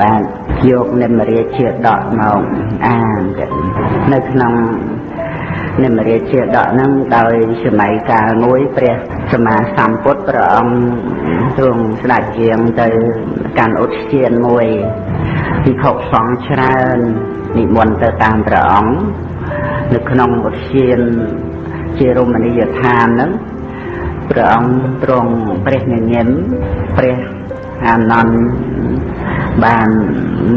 បានយកនិមរាជាដកមកអាននៅក្នុងនិមរាជាដកហ្នឹងដោយសម័យកាលមួយព្រះសម្មាសម្ពុទ្ធព្រះអង្គទ្រង់ស្ដេចយាងទៅកាន់ឧទ្យានមួយពិភពសង្ឃច្រើននិមន្តទៅតាមព្រះអង្គនៅក្នុងឧទ្យានជារមណីយដ្ឋានហ្នឹងព្រះអង្គទ្រង់ព្រះញញឹមព្រះអានន្ទបាន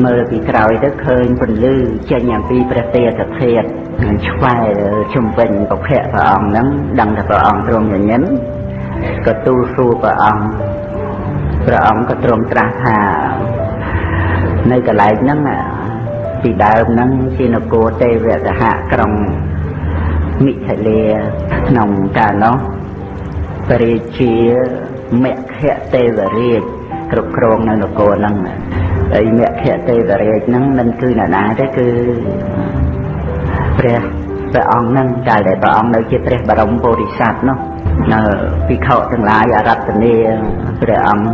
មើលពីក្រោយទៅឃើញពន្លឺចេញអំពីព្រះទេសធាតុឆ្វែលជំវិញប្រភពព្រះអង្គហ្នឹងដឹងថាព្រះអង្គទ្រង់ញញឹមក៏ទូលសួរព្រះអង្គក៏ទ្រង់ត្រាស់ថានៅកន្លែងហ្នឹងពីដើមហ្នឹងជានគរទេវសហក្រុងមិថិលាក្នុងកាលនោះព្រះរាជាមគ្គទេវរាជគ្រប់គ្រងនៅនគរហ្នឹងហើយមគ្គទេវរាជហ្នឹងមិនគឺនរណាទេគឺព្រះអង្គហ្នឹងកាលដែលព្រះអង្គនៅជាព្រះបរមពុរិស័ទនោះនៅភិក្ខុទាំងឡាយអារាធនាព្រះអង្គ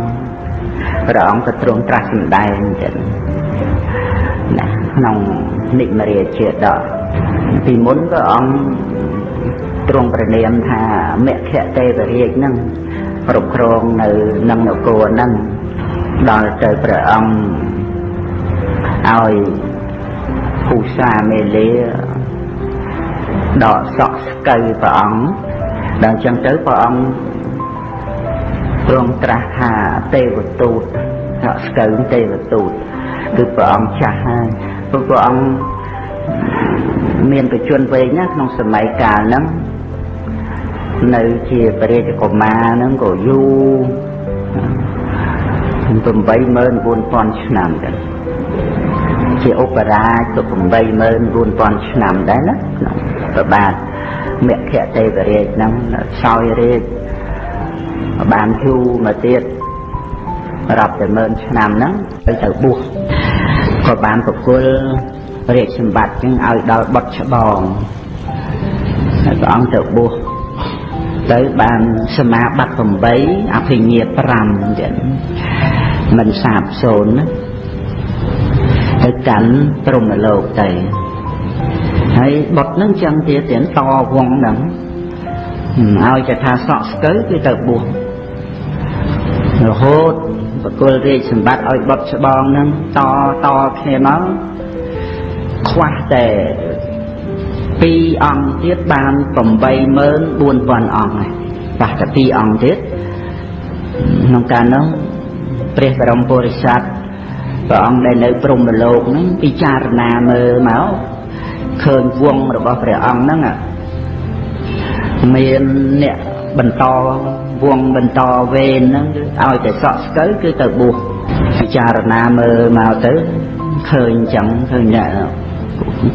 ក៏ទ្រង់ត្រាស់សម្ដែងចឹងណាក្នុងនិមរាជាដកពីមុនព្រះអង្គទ្រង់ប្រណិមថាមគ្គទេវរាជហ្នឹងគ្រប់គ្រងនៅក្នុងនគរហ្នឹងដល់ទៅព្រះអង្គឲ្យភូសាមេលាដកសក់ស្កូវព្រះអង្គដល់ចឹងទៅព្រះអង្គទ្រង់ត្រាស់ថាទេវទូតសក់ស្កូវទេវទូតគឺព្រះអង្គចាស់ហើយព្រះអង្គមានបច្ចុប្បន្នវែងណាក្នុងសម័យកាលហ្នឹងនៅជាព្រះរាជកុមារហ្នឹងក៏យូរ 84000 ឆ្នាំដែរជាឧបរាជទៅ 84000 ឆ្នាំដែរណាក្នុងប្របាទមគ្គទេវរាជហ្នឹងសោយរាជបានយូរមកទៀតរាប់តែ10000 ឆ្នាំហ្នឹងទៅបួសក៏បានប្រគល់រាជសម្បត្តិចឹងឲ្យដល់បុត្រច្បងហើយព្រះអង្គទៅបួសទៅបានសមាបត្តិ8អភិញ្ញា5ចឹងមិនសាបសូន្យណាទៅកាន់ព្រហ្មលោកទៅហើយបុត្រនឹងចឹងទៀតតវងហ្នឹងឲ្យចថាសក់ស្កូវគឺទៅបួសរហូតបកុលរាជសម្បត្តិឲ្យបុត្រច្បងហ្នឹងតគ្នាមកខ្វះតែ2អង្គទៀតបាន84000 អង្គហើយប៉ះតែ2អង្គទៀតក្នុងការនោះព្រះបរមពុរិស័ទព្រះអង្គដែលនៅព្រហ្មលោកហ្នឹងពិចារណាមើលមកឃើញវងរបស់ព្រះអង្គហ្នឹងមានអ្នកបន្តវងបន្តវេនហ្នឹងឲ្យតែសក់ស្កូវគឺទៅបួសពិចារណាមើលមកទៅឃើញចឹងឃើញតែ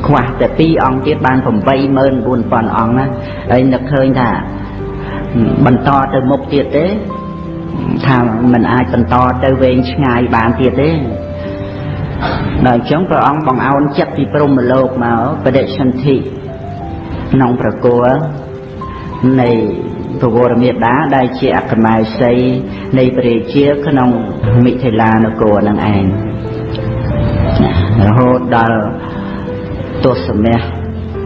ខ្វះតែ2អង្គទៀតបាន84000 អង្គណាហើយនឹកឃើញថាបន្តទៅមុខទៀតទេថាมันអាចបន្តទៅវែងឆ្ងាយបានទៀតទេដល់អញ្ចឹងព្រះអង្គបង្អោនចិត្តពីព្រហ្មលោកមកបដិសន្ធិក្នុងប្រគល់នៃពវរមេតាដែលជាអក្សមាសីនៃព្រះរាជាក្នុងមិថិលានគរនឹងឯងរហូតដល់ទសមាស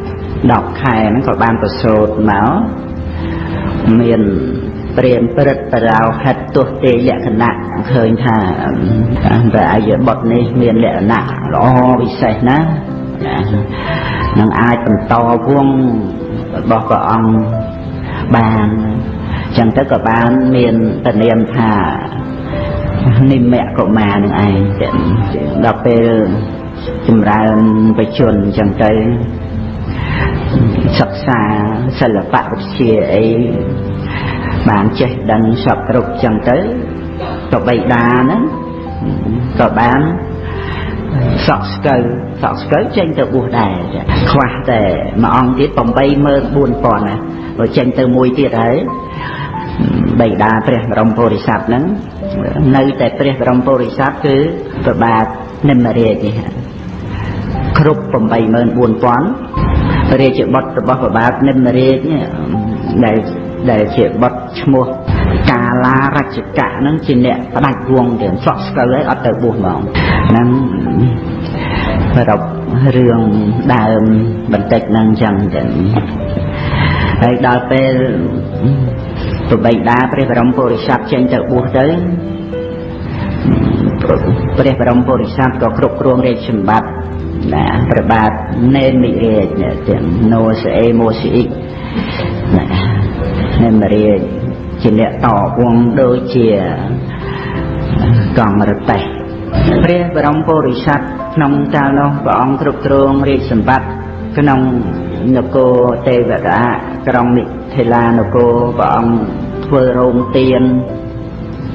10 ខែហ្នឹងក៏បានប្រសូតមកមានព្រានព្រឹទ្ធបរោហិតទស្សទេលក្ខណៈឃើញថាតែអាយុបុត្រនេះមានលក្ខណៈល្អពិសេសណានឹងអាចបន្តវងរបស់ព្រះអង្គបានចឹងទៅក៏បានមានតនាមថានិមគ្គកុមារនឹងឯងដល់ពេលចម្រើនបច្ចុប្បន្នចឹងទៅសិក្សាសិល្បៈវិទ្យាអីបានចេះដឹងសពគ្រប់ចឹងទៅក៏បិតាហ្នឹងក៏បានសក់ស្កូវចេញទៅបួសដែរខ្វះតែមួយអង្គទៀត84000ណាបើចេញទៅមួយទៀតហើយបិតាព្រះបរមពុរិស័ទហ្នឹងនៅតែព្រះបរមពុរិស័ទគឺប្របាទនិមរាជនេះគ្រប់84000 រាជបុត្ររបស់ព្រះបាទនិមរាជនេះដែលជាបុត្រឈ្មោះ កាលារជ្ជកៈហ្នឹងជាអ្នកផ្ដាច់វងទៀតសក់ស្កើឲ្យអត់ទៅបួសហ្មងហ្នឹងប្រពរឿងដើមបន្តិចហ្នឹងចឹងទៅហើយដល់ពេលប្របីដាព្រះបរមពុរិស័ទចេញទៅបួសទៅព្រះបរមពុរិស័ទក៏គ្រប់គ្រងរាជសម្បត្តិណាព្រះបាទនេមិរាជទាំងណូសេអេម៉ូស៊ីអ៊ីណានេមិរាជជាអ្នកតវងដូចជាកង់រទេះព្រះបរមពុរិស័ទក្នុងកាលនោះព្រះអង្គគ្រប់គ្រងរាជសម្បត្តិក្នុងនគរទេវតាក្រុងមិថិលានគរព្រះអង្គធ្វើរោងទាន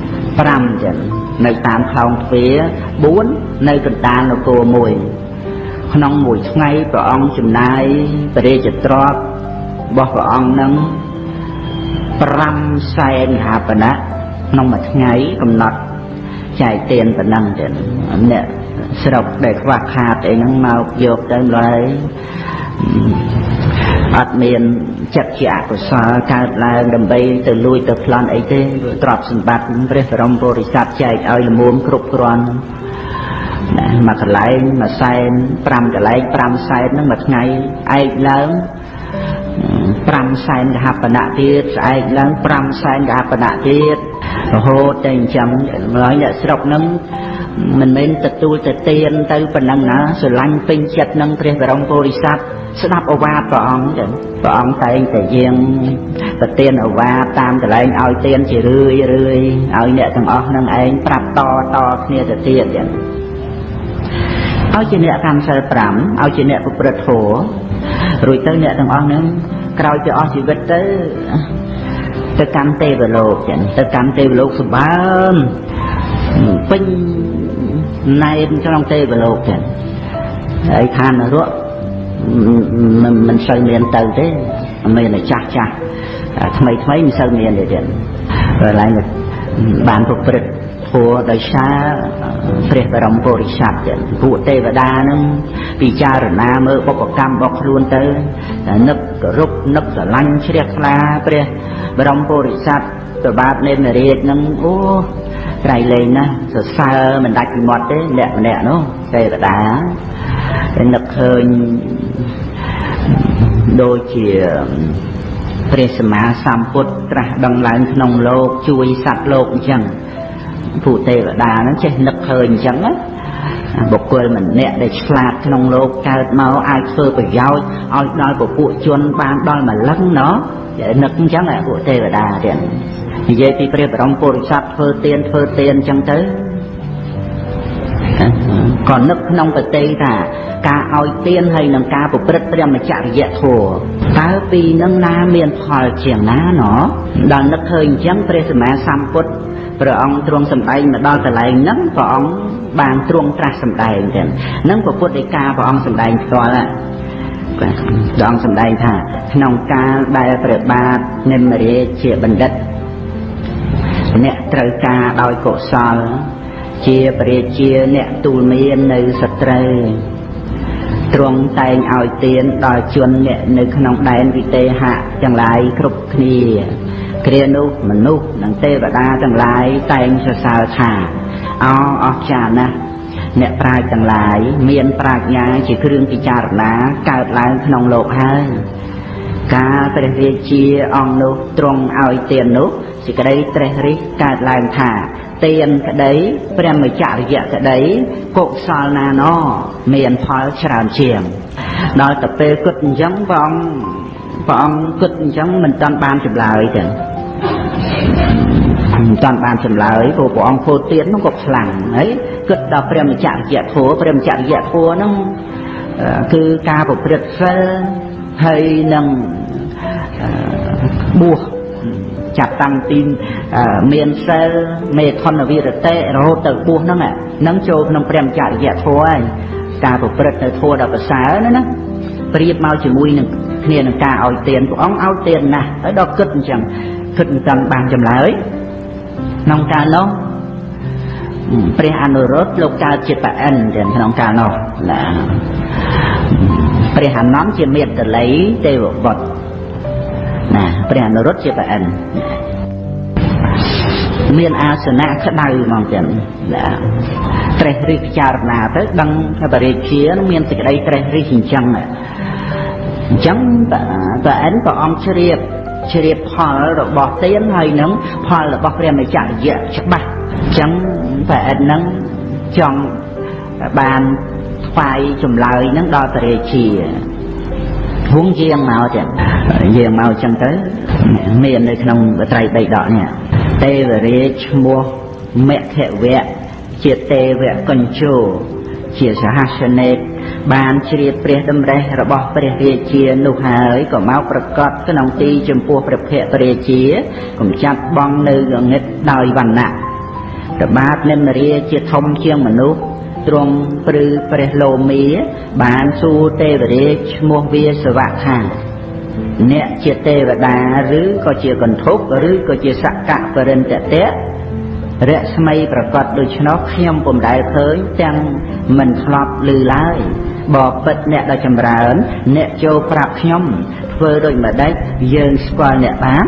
5ចឹងនៅតាមខ្លោងទ្វារ4នៅកណ្ដាលនគរ1ក្នុងមួយថ្ងៃព្រះអង្គចំណាយព្រះរាជទ្រព្យរបស់ព្រះអង្គនឹង5សែនហាបណៈក្នុងមួយថ្ងៃកំណត់ចែកទានប៉ុណ្ណឹងទៅអ្នកស្រុកដែលខ្វះខាតអីហ្នឹងមកយកទៅម្ល៉េះអត់មានចិត្តជាអកុសលកើតឡើងដើម្បីទៅលួចទៅប្លន់អីទេទ្រព្យសម្បត្តិព្រះបរមពុរិស័ទចែកឲ្យល្មមគ្រប់គ្រាន់ណាមួយកន្លែងមួយសែន5កន្លែង5សែនហ្នឹងមួយថ្ងៃឯកឡើង5សែនកហបណៈទៀតស្អែកឡើង5សែនកហបណៈទៀតរហូតតែអញ្ចឹងម្ល៉េះអ្នកស្រុកហ្នឹងមិនមែនទទួលទៅទានទៅប៉ុណ្ណឹងណាស្រឡាញ់ពេញចិត្តនឹងព្រះបរមពុរិស័ទស្ដាប់ឱវាទព្រះអង្គចឹងព្រះអង្គតែងតែយាងប្រទានឱវាទតាមកន្លែងឲ្យទានជារឿយឲ្យអ្នកទាំងអស់នឹងឯងប្រាប់តគ្នាទៅទៀតចឹងឲ្យជាអ្នកកម្មសិល5ឲ្យជាអ្នកប្រព្រឹត្តធម៌រួចទៅអ្នកទាំងអស់នឹងក្រោយពីអស់ជីវិតទៅកម្មទេវលោកចឹងទៅកម្មទេវលោកសម្បើមពេញណែនក្នុងទេវលោកចឹងហើយឋាននរកមិនសូវមានទៅទេមានតែចាស់ថ្មីមិនសូវមានទេទៀតឡើងបានប្រព្រឹត្តធម៌ដោយសារព្រះបរមពុរិស័ទចឹងពួកទេវតានឹងពិចារណាមើលបុព្វកម្មរបស់ខ្លួនទៅនឹកគោរពនឹកស្រឡាញ់ជ្រះថ្លាព្រះបរមពុរិស័ទព្រះបាទនេមិរាជនឹងអូក្រៃលែងណាស់សរសើរមិនដាច់ពីមាត់ទេអ្នកម្នាក់នោះទេវតាតែនឹកឃើញដូចជាព្រះសម្មាសម្ពុទ្ធត្រាស់ដឹងឡើងក្នុងលោកជួយសត្វលោកអញ្ចឹងពួកទេវតាហ្នឹងចេះនឹកឃើញអញ្ចឹងណាបុគ្គលម្នាក់ដែលឆ្លាតក្នុងលោកកើតមកអាចធ្វើប្រយោជន៍ឲ្យដល់ពពួកជនបានដល់ម្លឹងណោះនឹកអញ្ចឹងពួកទេវតាទៀតនិយាយពីព្រះបរមពុរិស័ទធ្វើទានអញ្ចឹងទៅក៏នឹកក្នុងប្រតិថាការឲ្យទានហើយនឹងការប្រព្រឹត្តព្រមចរិយធម៌តើពីនឹងណាមានផលជាងណាណោះដល់នឹកឃើញអញ្ចឹងព្រះសម្មាសម្ពុទ្ធព្រះអង្គទ្រង់សម្ដែងមកដល់កន្លែងហ្នឹងព្រះអង្គបានទ្រង់ត្រាស់សម្ដែងទាំងហ្នឹងពុទ្ធដីកាព្រះអង្គសម្ដែងផ្ទាល់ព្រះអង្គសម្ដែងថាក្នុងកាលដែលព្រះបាទនិមរាជជាបណ្ឌិតអ្នកត្រូវការដោយកុសលជាព្រះរាជាអ្នកទូលមាននៅសត្រូវទ្រង់តែងឲ្យទានដល់ជនអ្នកនៅក្នុងដែនវិទេហៈទាំងឡាយគ្រប់គ្នាគ្រានោះមនុស្សនិងទេវតាទាំងឡាយតែងសរសើរថាអស្ចារ្យណាស់អ្នកប្រាជ្ញទាំងឡាយមានប្រាជ្ញាជាគ្រឿងពិចារណាកើតឡើងក្នុងលោកហើយការព្រះរាជាអង្គនោះទ្រង់ឲ្យទាននោះសេចក្តីត្រេះរិះកើតឡើងថាទានក្តីព្រមចរិយក្តីកុសលណាណោមានផលច្រើនជាងដល់ទៅពេលគិតអញ្ចឹងព្រះអង្គគិតអញ្ចឹងមិនតាន់បានចម្លើយទេមិនតាន់បានចម្លើយព្រោះព្រះអង្គពោលទាននោះក៏ខ្លាំងហើយគិតដល់ព្រមចរិយធម៌ហ្នឹងគឺការប្រព្រឹត្តសិលហើយនឹងបួសចាប់តាំងពីមានសិលមេធនវិរតេរហូតទៅបួសហ្នឹងចូលក្នុងព្រមចរិយធម៌ហើយការប្រព្រឹត្តនៅធម៌ដល់ប្រសើរណាប្រៀបមកជាមួយនឹងគ្នានឹងការឲ្យទានព្រះអង្គឲ្យទានណាស់ហើយដល់គិតអញ្ចឹងគិតមិនតាន់បានចម្លើយក្នុងកាលនោះព្រះអនុរុទ្ធលោកកើតជាប្រអិនទាំងក្នុងកាលនោះណាព្រះអនន្តជាមេត្តលីទេវបុត្រណាព្រះអនុរុទ្ធជាប្រអិន មានអាសនៈក្តៅហ្មងចឹងត្រេះរិះពិចារណាទៅដឹងថាបរិជាមានសេចក្តីត្រេះរិះអញ្ចឹងតើអិនព្រះអង្គជ្រាបផលរបស់ទានហើយនឹងផលរបស់ព្រះមច្ចរិយៈច្បាស់អញ្ចឹងតើអិននឹងចង់បានថ្វាយចម្លើយនឹងដល់បរិជាហួងយាងមកចឹងយាងមកចឹងទៅមាននៅក្នុងបត្រៃ3ដកនេះទេវរាជឈ្មោះមគ្គវៈជាទេវកញ្ជោជាសហសនេកបានជ្រាបព្រះតម្រេះរបស់ព្រះរាជានោះហើយក៏មកប្រកាសក្នុងទីចំពោះព្រះភក្ត្ររាជាកុំចាប់បងនៅងងឹតដោយវណ្ណៈព្រះបាទនិមរាជាធំជាងមនុស្សទ្រង់ព្រឺព្រះលោមាបានសួរទេវរាជឈ្មោះវាសវៈថាអ្នកជាទេវតាឬក៏ជាកន្ធុកឬក៏ជាសក្កបរិន្តតៈរស្មីប្រកបដូច្នោះខ្ញុំពុំដែលឃើញទាំងមិនធ្លាប់ឮឡើយបបិទ្ធអ្នកដ៏ចម្រើនអ្នកចូលប្រាប់ខ្ញុំធ្វើដូចម្ដេចយើងស្គាល់អ្នកបាន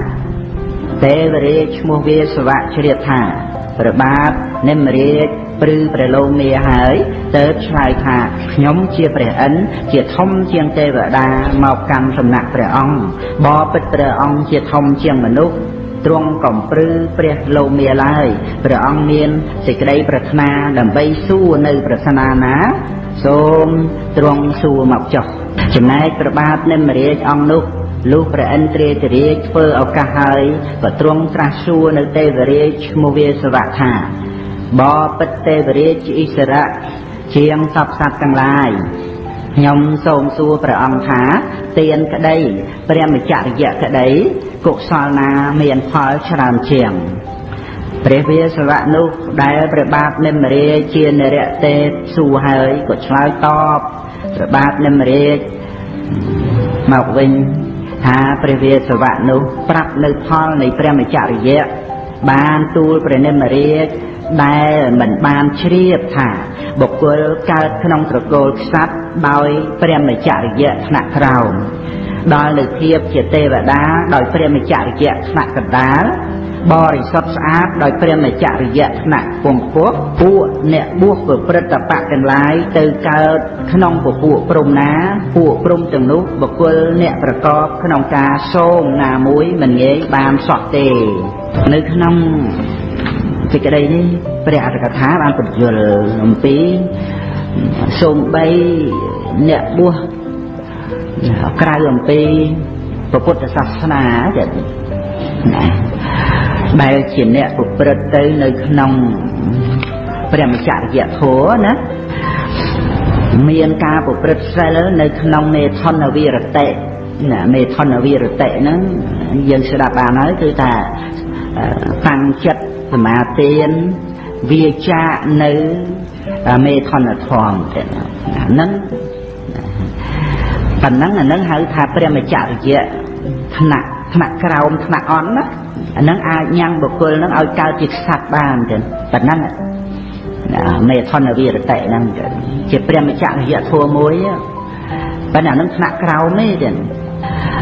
ទេវរាជឈ្មោះវាសវៈជ្រាបថាព្រះបាទនិមរាជព្រឺព្រះលោមាហើយទៅឆ្លើយថាខ្ញុំជាព្រះឥន្ទជាធំជាងទេវតាមកកាន់សំណាក់ព្រះអង្គបបិទ្ធព្រះអង្គជាធំជាងមនុស្សទ្រង់កំព្រឺព្រះលោមាឡើយព្រះអង្គមានសេចក្តីប្រាថ្នាដើម្បីសួរនៅប្រាថ្នាណាសូមទ្រង់សួរមកចុះចំណែកព្រះបាទនិមរាជអង្គនោះលុះព្រះឥន្ទ្រាធិរាជធ្វើឱកាសហើយក៏ទ្រង់ត្រាស់សួរនៅទេវរាជឈ្មោះវាសវៈថាបបិទ្ធទេវរាជជាឥស្សរៈជាងសពសត្វទាំងឡាយខ្ញុំសូមសួរព្រះអង្គថាទានក្តីព្រះមច្ចរិយៈក្តីកុសលណាមានផលច្រើនជាងព្រះវាសវៈនោះដែលព្រះបាទនិមរាជជានរទេសួរហើយក៏ឆ្លើយតបព្រះបាទនិមរាជមកវិញថាព្រះវាសវៈនោះប្រាប់នៅផលនៃព្រះមច្ចរិយៈបានទូលព្រះនិមរាជដែលមិនបានជ្រាបថាបុគ្គលកើតក្នុងត្រកូលក្សត្រដោយព្រះមច្ចរិយៈថ្នាក់ក្រោមដល់នៅភាពជាទេវតាដោយព្រះមច្ចរិយៈថ្នាក់កណ្ដាលបរិសុទ្ធស្អាតដោយព្រះមច្ចរិយៈថ្នាក់ពងពោះពួកអ្នកបួសប្រព្រឹត្តបៈទាំងឡាយទៅកើតក្នុងពពួកព្រំណាពួកព្រំទាំងនោះបុគ្គលអ្នកប្រកបក្នុងការសូមណាមួយមិនងាយបានសោះទេនៅក្នុងសេចក្តីនេះព្រះអត្ថកថាបានពន្យល់អំពីសូម្បីអ្នកបួសក្រៅអំពីពុទ្ធសាសនាទៀតណាដែលជាអ្នកប្រព្រឹត្តទៅនៅក្នុងព្រះមច្ចរិយធម៌ណាមានការប្រព្រឹត្តសិលនៅក្នុងមេថនវិរតិណាមេថនវិរតិហ្នឹងយើងស្ដាប់បានហើយគឺថាតាំងចិត្តសមាទានវាចានៅមេថនធម៌ទៀតហ្នឹងប៉ុណ្ណឹងអានឹងហៅថាព្រះមច្ចរិយៈថ្នាក់ក្រោមថ្នាក់អន់ណាអានឹងអាចញ៉ាំងបុគ្គលនឹងឲ្យកើតជាក្សត្របានចឹងប៉ុណ្ណឹងមេថនវិរតិហ្នឹងជាព្រះមច្ចរិយធម៌មួយប៉ុន្តែអានឹងថ្នាក់ក្រោមទេចឹង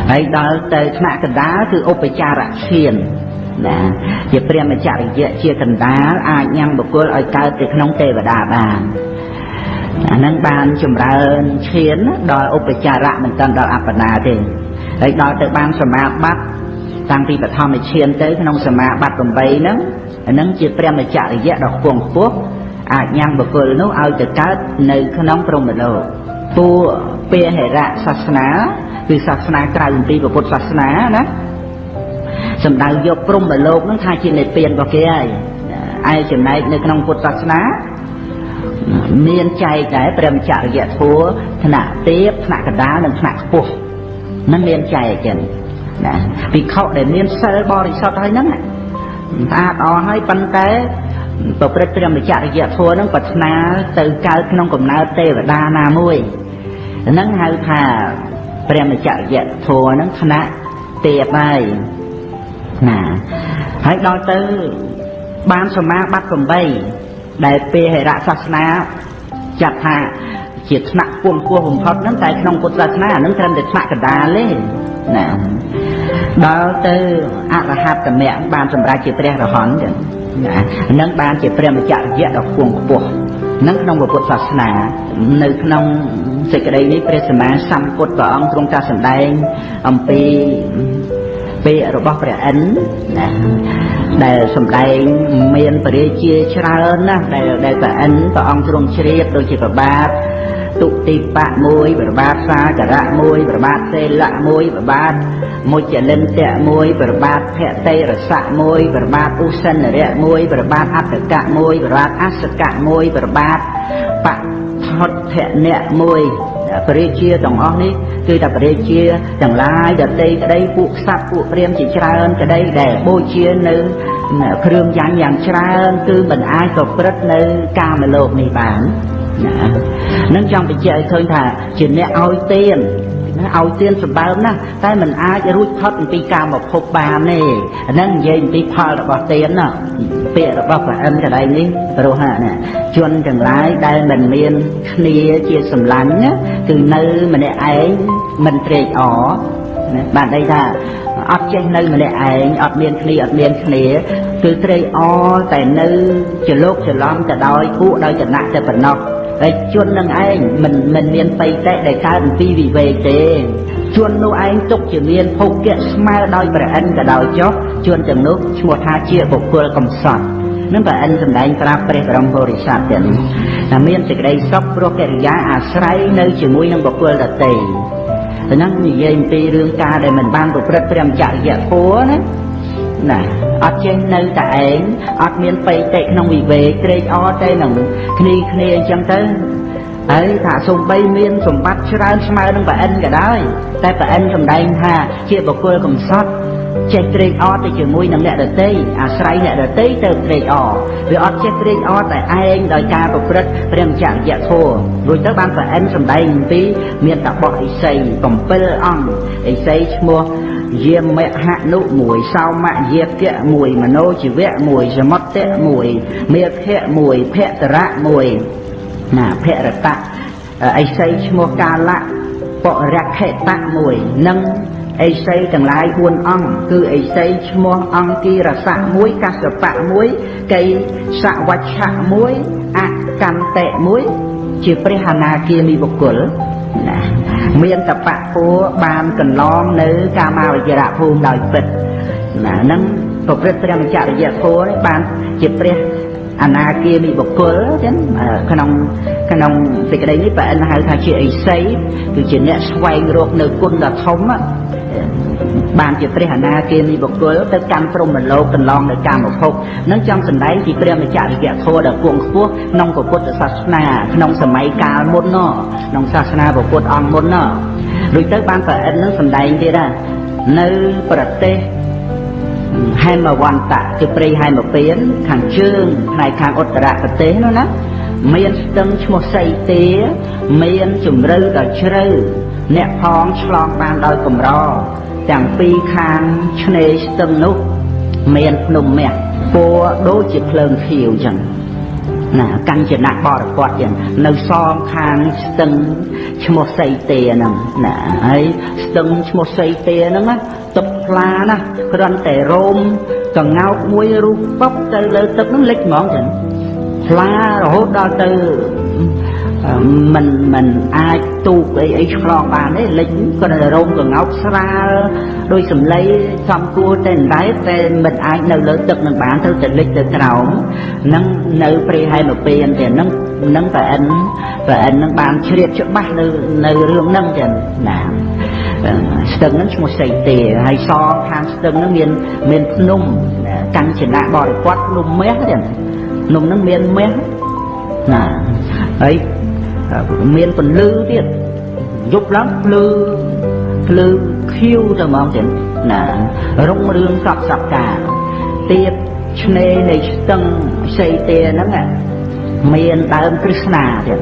ហើយដល់ទៅថ្នាក់កណ្ដាលគឺឧបចារឈានណាជាព្រះមច្ចរិយៈជាកណ្ដាលអាចញ៉ាំងបុគ្គលឲ្យកើតទៅក្នុងទេវតាបានអានឹងបានចម្រើនឈានដល់ឧបចារៈមិនតាន់ដល់អបណាទេហើយដល់ទៅបានសមាបត្តិតាំងពីបឋមឈានទៅក្នុងសមាបត្តិ8ហ្នឹងអានឹងជាព្រះមច្ចរិយៈដ៏ខ្ពង់ខ្ពស់អាចញ៉ាំងបុគ្គលនោះឲ្យទៅកើតនៅក្នុងព្រហ្មលោកពួកពាហិរៈសាសនាគឺសាសនាក្រៅពីពុទ្ធសាសនាណាសម្ដៅយកព្រហ្មលោកហ្នឹងថាជានិព្វានរបស់គេហើយឯចំណែកនៅក្នុងពុទ្ធសាសនាមានចែកដែរព្រះមច្ចរិយធម៌ថ្នាក់ទាបថ្នាក់កណ្ដាលនិងថ្នាក់ខ្ពស់នឹងមានចែកចឹងណាភិក្ខុដែលមានសិលបរិសុទ្ធហើយហ្នឹងស្អាតអស់ហើយប៉ុន្តែប្រព្រឹត្តព្រះមច្ចរិយធម៌ហ្នឹងប្រាថ្នាទៅកើតក្នុងកំណើតទេវតាណាមួយហ្នឹងហៅថាព្រះមច្ចរិយធម៌ហ្នឹងថ្នាក់ទាបហើយណាហើយដល់ទៅបានសមាបត្តិ8ដែលពាហិរៈសាសនាចាត់ថាជាថ្នាក់ពងពោះបំផុតហ្នឹងតែក្នុងពុទ្ធសាសនាអានឹងត្រឹមតែថ្នាក់កណ្ដាលទេណាដល់ទៅអរហត្តមគ្គបានសម្រេចជាព្រះរហន្តចឹង នឹងបានជាព្រះមច្ចរិយៈដ៏ខ្ពង់ខ្ពស់នឹងក្នុងពុទ្ធសាសនានៅក្នុងសេចក្តីនេះព្រះសម្មាសម្ពុទ្ធព្រះអង្គទ្រង់តាសម្ដែងអំពីពាក្យរបស់ព្រះឥន្ទណាដែលសម្ដែងមានពរាជាច្រើនណាស់ដែលព្រះឥន្ទព្រះអង្គទ្រង់ជ្រាបដូចជាប្របាទទុតិបៈ1ប្របាទសាការៈ1ប្របាទសេលៈ1ប្របាទមុចលិន្ទៈ1ប្របាទភតិរសៈ1ប្របាទឧសិនរៈ1ប្របាទអត្តកៈ1ប្របាទអសកៈ1ប្របាទបថុទ្ធៈនៈ1ពរាជាទាំងអស់នេះគឺតែពរាជាទាំងឡាយដតីក្តីពួកសត្វពួកព្រាហ្មណ៍ជាច្រើនក្តីដែលបូជានៅគ្រឿងយ៉ាញ់យ៉ាងច្រើនគឺមិនអាចប្រព្រឹត្តនៅកាមលោកនេះបាននឹងចង់បញ្ជាក់ឲ្យឃើញថាជាអ្នកឲ្យទានឲ្យទានសម្បើមណាស់តែមិនអាចរួចផុតអំពីកាមភពបានទេហ្នឹងនិយាយអំពីផលរបស់ទានណាពាក្យរបស់ព្រះឥន្ទកន្លែងនេះព្រោះហាណាជនទាំងឡាយដែលមិនមានគ្នាជាសម្លាញ់ណាគឺនៅម្នាក់ឯងមិនត្រេកអរណាបានន័យថាអត់ចេះនៅម្នាក់ឯងអត់មានគ្នាគឺត្រេកអរតែនៅច្រឡោកច្រឡំទៅដោយពួកដោយចំណាក់តែប៉ុណ្ណោះហើយជននឹងឯងមិនមានបៃតៈដែលកើតអំពីវិវេកទេជននោះឯងទុកជាមានភោគៈស្មើដោយព្រះឥន្ទក៏ដោយចុះជនទាំងនោះឈ្មោះថាជាបុគ្គលកំសត់នឹងព្រះឥន្ទសម្ដែងប្រាប់ព្រះបរមពុរិស័ទទាំងថាមានសេចក្តីសុខព្រោះកិរិយាអាស្រ័យនៅជាមួយនឹងបុគ្គលដទៃហ្នឹងនិយាយអំពីរឿងការដែលមិនបានប្រព្រឹត្តព្រះមច្ចរិយធម៌ណាអត់ចេះនៅតែឯងអត់មានបៃតៈក្នុងវិវេកត្រេកអរតែនឹងគ្នាអញ្ចឹងទៅហើយថាសំបីមានសម្បត្តិច្រើនស្មើនឹងព្រះឥន្ទក៏ដោយតែព្រះឥន្ទសម្ដែងថាជាបុគ្គលកំសត់ចេះត្រេកអរទៅជាមួយនឹងអ្នកដទៃអាស្រ័យអ្នកដទៃទៅត្រេកអរវាអត់ចេះត្រេកអរតែឯងដោយការប្រព្រឹត្តព្រះមច្ចរិយធម៌រួចទៅបានព្រះឥន្ទសម្ដែងអំពីមានតបោះឥសី7អង្គឥសីឈ្មោះយាមហនុ1សោមយាគៈ1មនោជីវៈ1សមុត្តៈ1មេភៈ1ភតរៈ1ណាភរតៈឥសីឈ្មោះកាលៈបរខេតៈ1និងឥសីទាំងឡាយ4អង្គគឺឥសីឈ្មោះអង្គីរសៈ1កសបៈ1កៃសវច្ឆៈ1អកន្តៈ1ជាព្រះអនាគាមីបុគ្គលណាមានតបៈពួរបានកន្លងនៅកាមាវចរៈភូមិដោយពិតណានឹងប្រព្រឹត្តព្រះមច្ចរិយធម៌នេះបានជាព្រះអនាគាមីបុគ្គលចឹងក្នុងសេចក្តីនេះព្រះឥន្ទហៅថាជាឥសីគឺជាអ្នកស្វែងរកនៅគុណដ៏ធំបានជាព្រះអនាគាមីបុគ្គលទៅកាន់ព្រហ្មលោកកន្លងនៅកាមភពនឹងចង់សម្ដែងពីព្រះមច្ចរិយធម៌ដ៏គង់ខ្ពស់ក្នុងពុទ្ធសាសនាក្នុងសម័យកាលមុនក្នុងសាសនាពុទ្ធអង្គមុនរួចទៅបានព្រះឥន្ទនឹងសម្ដែងទៀតនៅប្រទេសហេមវន្តៈគឺព្រៃហេមពៀនខាងជើងផ្នែកខាងឧត្តរប្រទេសនោះណាមានស្ទឹងឈ្មោះសីទាមានជំរៅដ៏ជ្រៅអ្នកផងឆ្លងបានដោយកម្រទាំងពីរខាងឆ្នេរស្ទឹងនោះមានភ្នំមាសពណ៌ដូចជាភ្លើងខៀវចឹងណាកញ្ចនៈបរិពតចឹងនៅសងខាងស្ទឹងឈ្មោះសីទាហ្នឹងណាហើយស្ទឹងឈ្មោះសីទាហ្នឹងណាទឹកថ្លាណាគ្រាន់តែរោមកង្កោកមួយរូបពប់ទៅលើទឹកហ្នឹងលិចហ្មងចឹងថ្លារហូតដល់ទៅមិនអាចទូកអីឆ្លងបានទេលិចក៏តែរោមកង្កោកស្រាលដោយសម្លេងសំគួរតែដែរតែមិនអាចនៅលើទឹកនឹងបានទៅតែលិចទៅក្រោមនឹងនៅព្រៃហេមពៀនតែនឹងប្រអិននឹងបានជ្រាបច្បាស់នៅរឿងហ្នឹងចឹងណាស្ទឹងហ្នឹងឈ្មោះសីទាហើយសងខាងស្ទឹងហ្នឹងមានភ្នំកញ្ចនៈបរិពតភ្នំមាសចឹងភ្នំហ្នឹងមានមាសណាហើយមានពន្លឺទៀតយប់ឡើងភ្លឺខៀវទៅហ្មងចឹងណារុងរឿងសពការទៀតឆ្នេរនៃស្ទឹងសីទាហ្នឹងមានដើមក្រឹស្នាទៀត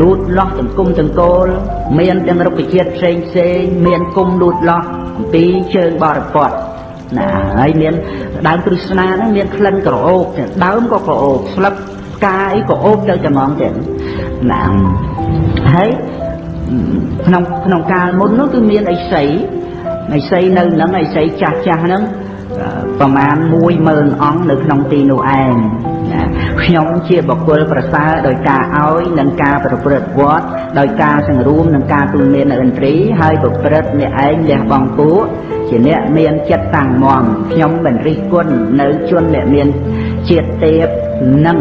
លូតលាស់ទាំងគុំទាំងគោលមានទាំងរុក្ខជាតិផ្សេងមានគុំលូតលាស់អំពីជើងបរិពតណាហើយមានដើមក្រឹស្នាហ្នឹងមានក្លិនក្រអូបដើមក៏ក្រអូបស្លឹកផ្កាអីក៏អូបទៅតែហ្មងទៀតណាហើយក្នុងកាលមុននោះគឺមានឥសីនៅនឹងឥសីចាស់ហ្នឹង ប្រមាណ 10000 អង្គនៅក្នុងទីនោះឯងខ្ញុំជាបុគ្គលប្រសើរដោយការឲ្យនិងការប្រព្រឹត្តវត្តដោយការសង្រួមនិងការទូលមានឥន្ទ្រីហើយប្រព្រឹត្តអ្នកឯងលះបង់ពួកជាអ្នកមានចិត្តតាំងមាំខ្ញុំមិនរិះគន់នៅជនអ្នកមានជាតិទេពនិង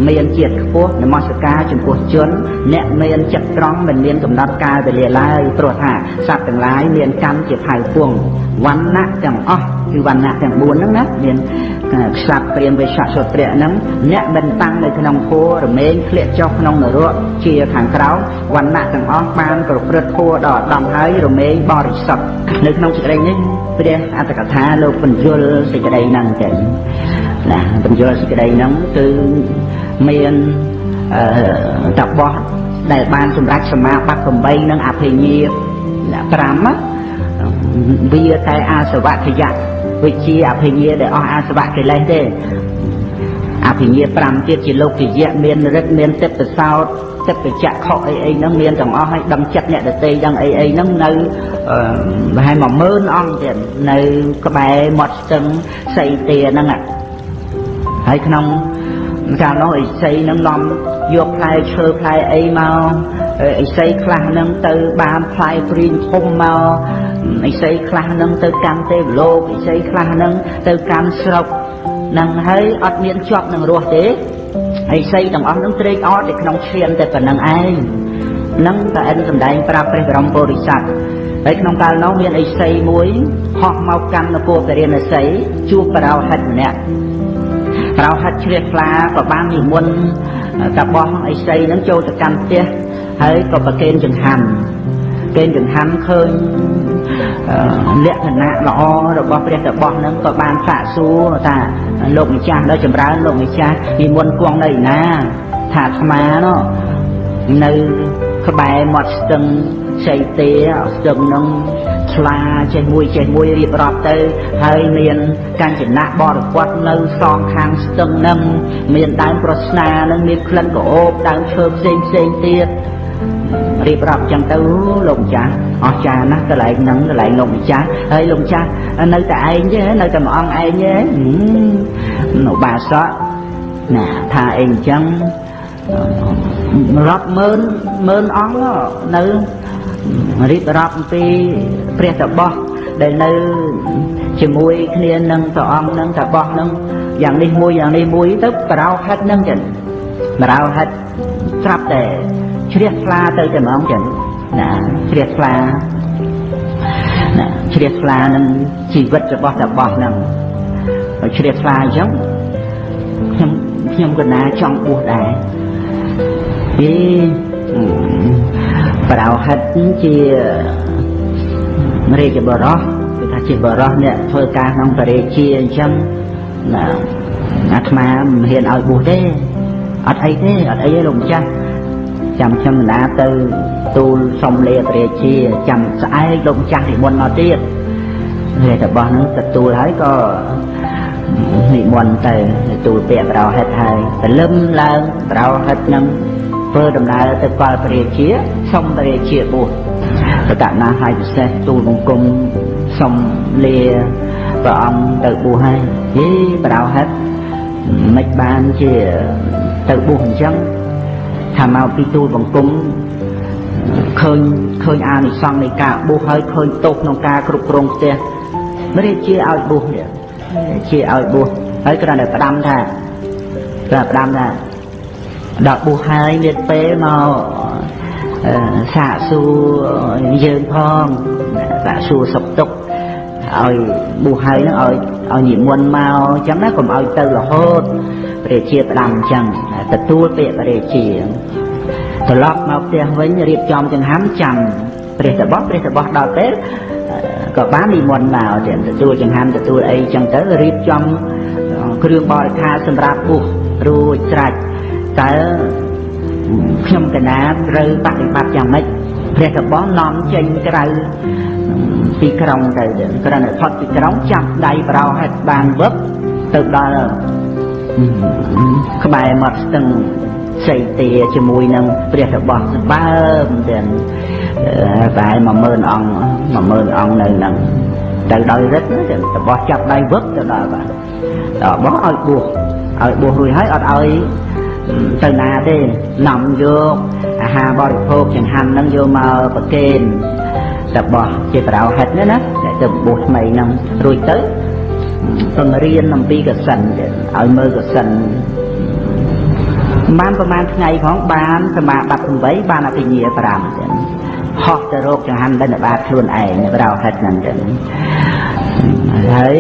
មានជាតិខ្ពស់នមស្ការចំពោះជនអ្នកមានចិត្តត្រង់មិនមានកំណត់កាលវេលាឡើយព្រោះថាសត្វទាំងឡាយមានកម្មជាផៅពងវណ្ណៈទាំងអស់គឺវណ្ណៈទាំង4ហ្នឹងណាមានខ្សាប់ព្រាមវេស្សសុត្រៈហ្នឹងអ្នកមិនតាំងនៅក្នុងធម៌រមែងធ្លាក់ចុះក្នុងនរកជាខាងក្រោមវណ្ណៈទាំងអស់បានប្រព្រឹត្តធម៌ដល់ឧត្តមហើយរមែងបរិសុទ្ធនៅក្នុងសេចក្តីនេះព្រះអត្តកថាលោកបញ្យល់សេចក្តីហ្នឹងចឹងណាបញ្យល់សេចក្តីហ្នឹងគឺមានតបោះដែលបានសម្រេចសមាបត្តិ8និងអភិញ្ញា5វាតែអាសវៈខយៈវិជាអភិញ្ញាដែលអស់អាសវៈកិលេសទេអភិញ្ញា5ទៀតជាលោកយៈមានរិទ្ធមានទិដ្ឋសោតទឹកបច្ចៈខុសអីហ្នឹងមានទាំងអស់ហើយដឹងចិត្តអ្នកដទៃដឹងអីហ្នឹងនៅប្រហែល 10000 អង្គទៀតនៅក្បែរមាត់ស្ទឹងសីទាហ្នឹងហើយក្នុងកាលនោះឥសីនឹងនាំយកផ្លែឈើផ្លែអីមកឥសីខ្លះនឹងទៅបានផ្លែព្រីងធំមកឥសីខ្លះនឹងទៅកាន់ទេវលោកឥសីខ្លះនឹងទៅកាន់ស្រុកនឹងហើយអត់មានជាប់នឹងរស់ទេឥសីទាំងអស់នឹងត្រេកអរតែក្នុងឈាមតែប៉ុណ្្នឹងឯងនឹងតែអិនសម្ដែងប្រាប់ព្រះបរមពុរិស័ទហើយក្នុងកាលនោះមានឥសីមួយហោះមកកាន់នគរពរាណសីជួបបរោហិតម្នាក់ប្រោហិតជ្រះថ្លាក៏បាននិមន្តតាបោះឥសីនឹងចូលទៅកាន់ផ្ទះហើយក៏ប្រគេនចង្ហាន់ឃើញលក្ខណៈល្អរបស់ព្រះតាបោះនឹងក៏បានសាកសួរថាលោកម្ចាស់ដល់ចម្រើនលោកម្ចាស់និមន្តគង់នៅណាថាអាត្មានោះនៅក្បែរមាត់ស្ទឹងសីទេស្ទឹងនឹងឆ្លាចេះមួយរៀបរាប់ទៅហើយមានកាញ្ចនៈបរិវត្តនៅសងខាងស្ទឹងនឹងមានដើមប្រស្នានឹងមានក្លិនក្រអូបដើមឈើផ្សេងទៀតរៀបរាប់ចឹងទៅលោកម្ចាស់អស្ចារ្យណាស់កន្លែងហ្នឹងកន្លែងលោកម្ចាស់ហើយលោកម្ចាស់នៅតែឯងទេនៅតែមួយអង្គឯងទេនៅបាសកណាថាអីអញ្ចឹងរាប់ម៉ឺនអង្គនៅរៀបរាប់អំពីព្រះតាបោះដែលនៅជាមួយគ្នានឹងព្រះអង្គនឹងតាបោះនឹងយ៉ាងនេះមួយទៅបរោហិតនឹងចឹងបរោហិតស្រាប់តែជ្រះថ្លាទៅតែហ្មងចឹងណាជ្រះថ្លានឹងជីវិតរបស់តាបោះនឹងជ្រះថ្លាអញ្ចឹងខ្ញុំក៏ណាចង់បួសដែរបរោហិតជារាជបរោះគឺថាជាបរោះអ្នកធ្វើការក្នុងបរិជាអញ្ចឹងណាអាត្មាមិនហ៊ានឲ្យបួសទេអត់អីទេលោកម្ចាស់ចាំខ្ញុំណាទៅទូលសុំលាបរាជាចាំស្អែកលោកម្ចាស់និមន្តមកទៀតរាជរបស់នឹងទទួលហើយក៏និមន្តទៅទូលពាក្យបរោហិតហើយព្រលឹមឡើងបរោហិតនឹងធ្វើដំណើរទៅកលព្រះរាជាសុំព្រះរាជាបួសប្រកាសណាឲ្យពិសេសទូលបង្គំសុំលាព្រះអង្គទៅបួសហើយបរោហិតមិនបានជាទៅបួសអញ្ចឹងថាមកពីទូលបង្គំឃើញអានិសង្សនៃការបួសហើយឃើញទោសក្នុងការគ្រប់គ្រងផ្ទះព្រះរាជាឲ្យបួសជាឲ្យបួសហើយគ្រាន់តែផ្ដាំថាដល់បួសហើយមានពេលមកសាកសួរយើងផងសាកសួរសុខទុក្ខឲ្យបួសហើយនឹងឲ្យនិមន្តមកអញ្ចឹងណាកុំឲ្យទៅរហូតព្រះរាជាផ្ដាំអញ្ចឹងទទួលពាក្យព្រះរាជាត្រឡប់មកផ្ទះវិញរៀបចំចង្ហាន់ចាំព្រះតាបោះដល់ពេលក៏បាននិមន្តមកទៀតទទួលចង្ហាន់ទទួលអីអញ្ចឹងទៅរៀបចំគ្រឿងបរិក្ខារសម្រាប់បួសរួចស្រេចតើខ្ញុំកណាត្រូវបប្រតិបត្តិយ៉ាងម៉េចព្រះតាបោះនាំចេញក្រៅពីក្រុងទៅគ្រាន់តែផុតពីក្រុងចាប់ដៃបរោហិតបានវឹកទៅដល់ក្បែរមាត់ស្ទឹងសីទាជាមួយនឹងព្រះតាបោះសម្បើមទាំងតែ10000 អង្គនៅនឹង ទៅដោយរិទ្ធទៅបោះចាប់ដៃវឹកទៅដល់បាទដល់បោះឲ្យបួសរួចហើយអត់ឲ្យទៅណាទេនាំយកអាហារបរិភោគចង្ហាន់ហ្នឹងយកមកប្រគេនទៅបោះជាប្រោហិតណាទៅបួសថ្មីហ្នឹងរួចទៅបង្រៀនអំពីកសិនឲ្យមើលកសិនបានប្រហែលថ្ងៃផងបានសមាបត្តិ8បានអភិញ្ញា5ចឹងហោះទៅរកចង្ហាន់ដិនបាតខ្លួនឯងប្រោហិតហ្នឹងចឹងហើយ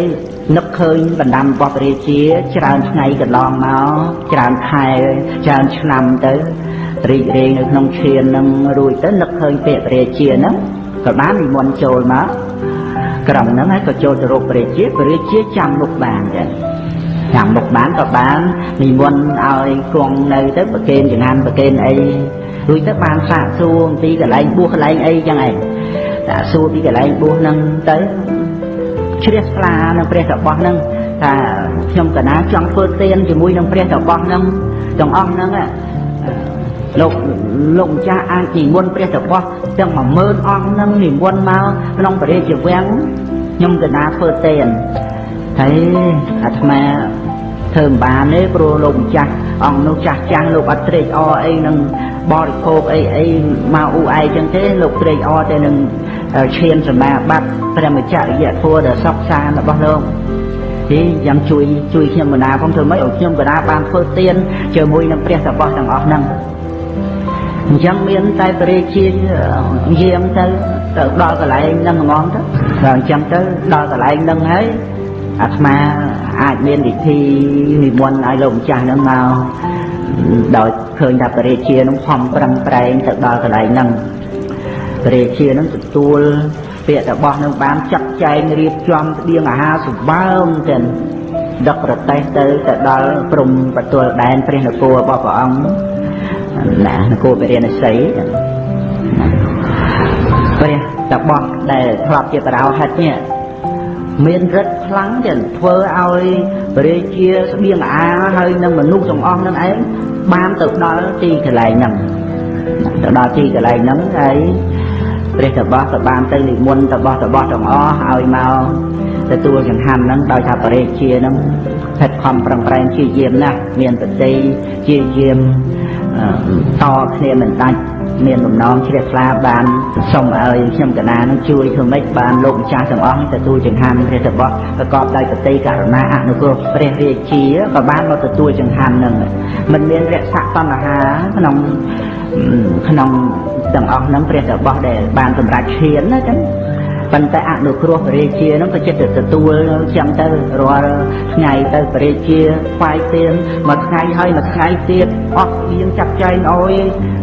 នឹកឃើញបណ្ដាំរបស់ព្រះរាជាច្រើនថ្ងៃកន្លងមកច្រើនខែច្រើនឆ្នាំទៅរីករាយនៅក្នុងឈាននឹងរួចទៅនឹកឃើញពាក្យព្រះរាជាហ្នឹងក៏បាននិមន្តចូលមកក្រុមហ្នឹងហើយក៏ចូលទៅរកព្រះរាជាចាំមុខបានចឹងចាំមុខបានក៏បាននិមន្តឲ្យគង់នៅទៅប្រគេនចង្ហាន់ប្រគេនអីរួចទៅបានសាកសួរអំពីកន្លែងបួសកន្លែងអីចឹងឯងតែសួរពីកន្លែងបួសហ្នឹងទៅជ្រះថ្លានឹងព្រះរបស់ហ្នឹងថាខ្ញុំកណាចង់ធ្វើទានជាមួយនឹងព្រះរបស់ហ្នឹងទាំងអស់ហ្នឹងលោកម្ចាស់អាចនិមន្តព្រះរបស់ទាំង10000អង្គហ្នឹងនិមន្តមកក្នុងព្រះរាជវាំងខ្ញុំកណាធ្វើទានហើយអាត្មាធ្វើមិនបានទេព្រោះលោកម្ចាស់អង្គនោះចាស់ចាំងលោកអត់ត្រេកអរអីនឹងបរិភោគអីមកអ៊ូឯងចឹងទេលោកត្រេកអរតែនឹងឈានសមាបត្តិព្រះមច្ចរិយធម៌ដែលសពសានរបស់លោកទីយ៉ាងជួយខ្ញុំកណាផងធ្វើម៉េចឲ្យខ្ញុំកណាបានធ្វើទានជាមួយនឹងព្រះរបស់ទាំងអស់ហ្នឹងអញ្ចឹងមានតែព្រះរាជាយាងទៅដល់កន្លែងហ្នឹងហ្មងទៅដល់អញ្ចឹងទៅដល់កន្លែងហ្នឹងហើយអាត្មាអាចមានវិធីនិមន្តឲ្យលោកម្ចាស់ហ្នឹងមកដោយឃើញថាព្រះរាជាហ្នឹងខំប្រឹងប្រែងទៅដល់កន្លែងហ្នឹងព្រះរាជាហ្នឹងទទួលពាក្យរបស់នឹងបានចាត់ចែងរៀបចំស្បៀងអាហារសម្បើមចឹងដឹកប្រទេសទៅដល់ព្រំប្រទល់ដែនព្រះនគររបស់ព្រះអង្គណានគរពរាណសីព្រះតបោះដែលធ្លាប់ជាបរោហិតនេះមានរិទ្ធខ្លាំងចឹងធ្វើឲ្យព្រះរាជាស្បៀងអាហារហើយនឹងមនុស្សទាំងអស់នឹងឯងបានទៅដល់ទីកន្លែងហ្នឹងទៅដល់ទីកន្លែងហ្នឹងហើយព្រះតបោះក៏បានទៅនិមន្តតបោះទាំងអស់ឲ្យមកទទួលចង្ហាន់ហ្នឹងដោយថាព្រះរាជាហ្នឹងខិតខំប្រឹងប្រែងជាយាមណាស់មានបតីជាយាមតគ្នាមិនដាច់មានបំណងជ្រះថ្លាបានសូមឲ្យខ្ញុំកណានឹងជួយធ្វើម៉េចបានលោកម្ចាស់ទាំងអស់ទទួលចង្ហាន់ព្រះតបោះប្រកបដោយបតីករុណាអនុគ្រោះព្រះរាជាក៏បានមកទទួលចង្ហាន់ហ្នឹងមិនមានរក្សាតណ្ហាក្នុងទាំងអស់ហ្នឹងព្រះតបោះដែលបានសម្រេចឈានណាចឹងប៉ុន្តែអនុគ្រោះព្រះរាជាហ្នឹងក៏ចិត្តទៅទទួលចឹងទៅរាល់ថ្ងៃទៅព្រះរាជាស្វាយទានមួយថ្ងៃហើយមួយថ្ងៃទៀតអស់យើងចាត់ចែងឲ្យ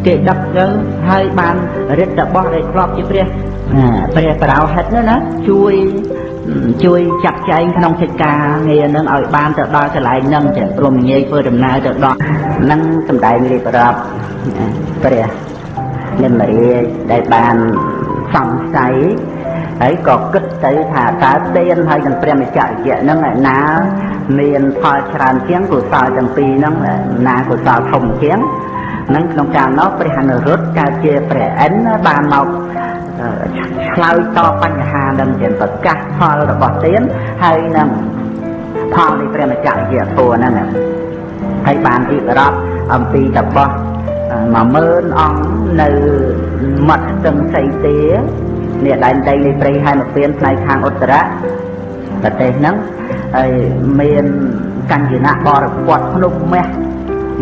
គេដឹកទៅហើយបានរិទ្ធរបស់ដែលធ្លាប់ជាព្រះបរោហិតណាជួយចាត់ចែងក្នុងកិច្ចការងារហ្នឹងឲ្យបានទៅដល់កន្លែងហ្នឹងចឹងព្រមងាយធ្វើដំណើរទៅដល់ហ្នឹងសម្ដែងរៀបរាប់ព្រះនិមរាជដែលបានសង្ស័យហើយក៏គិតទៅថាតើទានហើយនឹងព្រះមច្ចរិយហ្នឹងឯណាមានផលច្រើនជាងកុសលទាំងពីរហ្នឹងណាកុសលធំជាងហ្នឹងក្នុងកាលនោះព្រះអនុរុទ្ធកើតជាព្រះអិនបានមកឆ្លើយតបបញ្ហានឹងជាប្រកាសផលរបស់ទានហើយនឹងផលនៃព្រះមច្ចរិយធម៌ហ្នឹងហើយបានរៀបរាប់អំពីតបោះ10000អង្គនៅមាត់ស្ទឹងសីទានេះដែនដីនៃព្រៃហែមពៀនផ្នែកខាងឧត្តរប្រទេសហ្នឹងហើយមានកញ្ញនៈបរិពតភ្នំមាស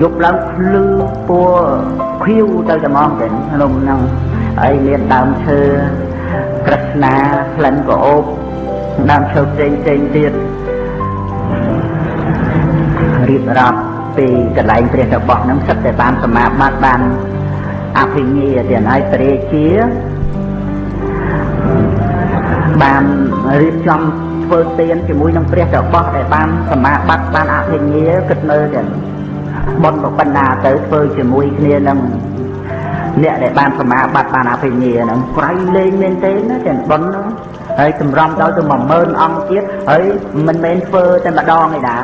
យប់ឡើងភ្លឺពណ៌ខៀវទៅតែហ្មងទៅភ្នំហ្នឹងហើយមានដើមឈើក្រឹស្នាក្លិនក្រអូបដើមឈើផ្សេងទៀតរៀបរាប់ពីកន្លែងព្រះរបស់ហ្នឹងសិតតែបានសមាបត្តិបានអភិញ្ញាទៀតហើយព្រះរាជាបានរៀបចំធ្វើទានជាមួយនឹងព្រះរបស់ដែលបានសមាបត្តិបានអភិញ្ញាគិតមើលទៅបុណ្យបណ្ណាទៅធ្វើជាមួយគ្នានឹងអ្នកដែលបានសមាបត្តិបានអភិញ្ញាហ្នឹងក្រៃលែងមែនទេណាទាំងបុណ្យហ្នឹងហើយចម្រំដល់ទៅ10000អង្គទៀតហើយមិនមែនធ្វើតែម្ដងឯណា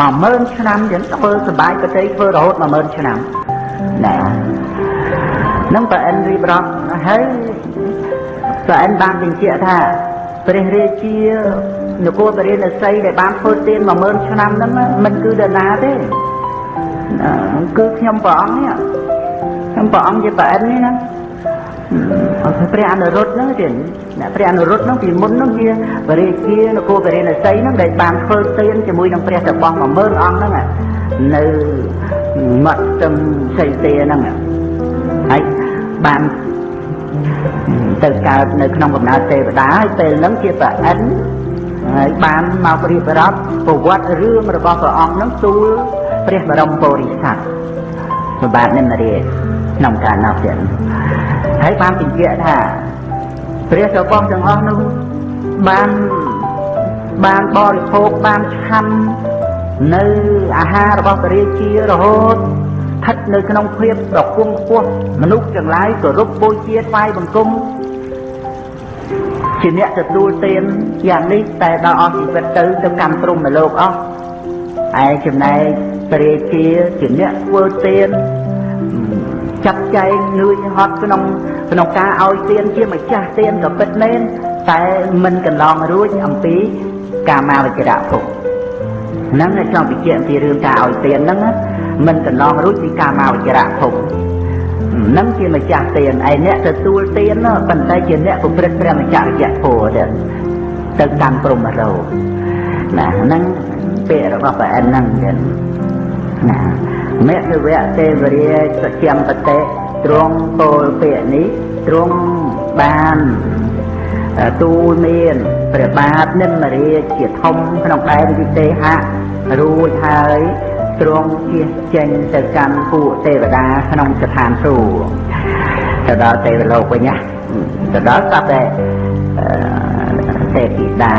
10000ឆ្នាំចឹងធ្វើសបាយប្រទេសធ្វើរហូត10000ឆ្នាំណាហ្នឹងព្រះអិនរៀបរាប់ហើយព្រះអិនបានបញ្ជាក់ថា ព្រះរាជានគរបរិណសីដែលបានធ្វើទាន 10000 ឆ្នាំហ្នឹងមិនគឺដណាទេគឺខ្ញុំព្រះអង្គនេះខ្ញុំព្រះអង្គជាប្រអិននេះណាព្រះអនុរុទ្ធហ្នឹងទៀតព្រះអនុរុទ្ធហ្នឹងពីមុនហ្នឹងជាព្រះរាជានគរបរិណសីហ្នឹងដែលបានធ្វើទានជាមួយនឹងព្រះរបស់ 10000 អង្គហ្នឹងនៅមាត់ទឹមសីទាហ្នឹងហើយបានទៅកើតនៅក្នុងកំណើតទេវតាហើយពេលហ្នឹងជាប្រអិនហើយបានមករៀបរាប់ប្រវត្តិរឿងរបស់ព្រះអង្គហ្នឹងទូលព្រះបរមពុរិស័ទសម្បត្តិនិមរាជក្នុងការណោះទៀតហើយបានបញ្ជាក់ថាព្រះរបស់ទាំងអស់នោះបានបរិភោគបានឆាន់នៅអាហាររបស់ព្រះរាជារហូតស្ថិតនៅក្នុងភាពប្រគំខ្ពស់មនុស្សទាំងឡាយគោរពបូជាថ្វាយបង្គំជាអ្នកទទួលទានយ៉ាងនេះតែដល់អស់ជីវិតទៅកម្មព្រំនៅលោកអស់ឯចំណែកព្រះរាជាជាអ្នកធ្វើទានចាត់ចែងនឿយហត់ក្នុងការឲ្យទានជាម្ចាស់ទានក៏ពិតមែនតែមិនកន្លងរួចអំពីកាមាវចរៈភពហ្នឹងចង់បញ្ជាក់ពីរឿងការឲ្យទានហ្នឹងមិនកន្លងរួចពីកាមាវចរៈភពហ្នឹងជាម្ចាស់ទានឯអ្នកទទួលទានប៉ុន្តែជាអ្នកប្រព្រឹត្តព្រះមច្ឆរិយធម៌ទៅកម្មព្រហ្មលោកណាហ្នឹងពាក្យរបស់ព្រះអិនហ្នឹងទៀតណាមេធវៈទេវរាជសច្ចំបតិទ្រង់ពោលពាក្យនេះទ្រង់បានទូលមានព្រះបាទនិមរាជជាធំក្នុងដែនវិទេហៈរួចហើយទ្រង់ជៀសចេញទៅកាន់ពួកទេវតាក្នុងស្ថានសួគ៌ទៅដល់ទេវលោកវិញណាទៅដល់ស្រាប់តែទេពធីតា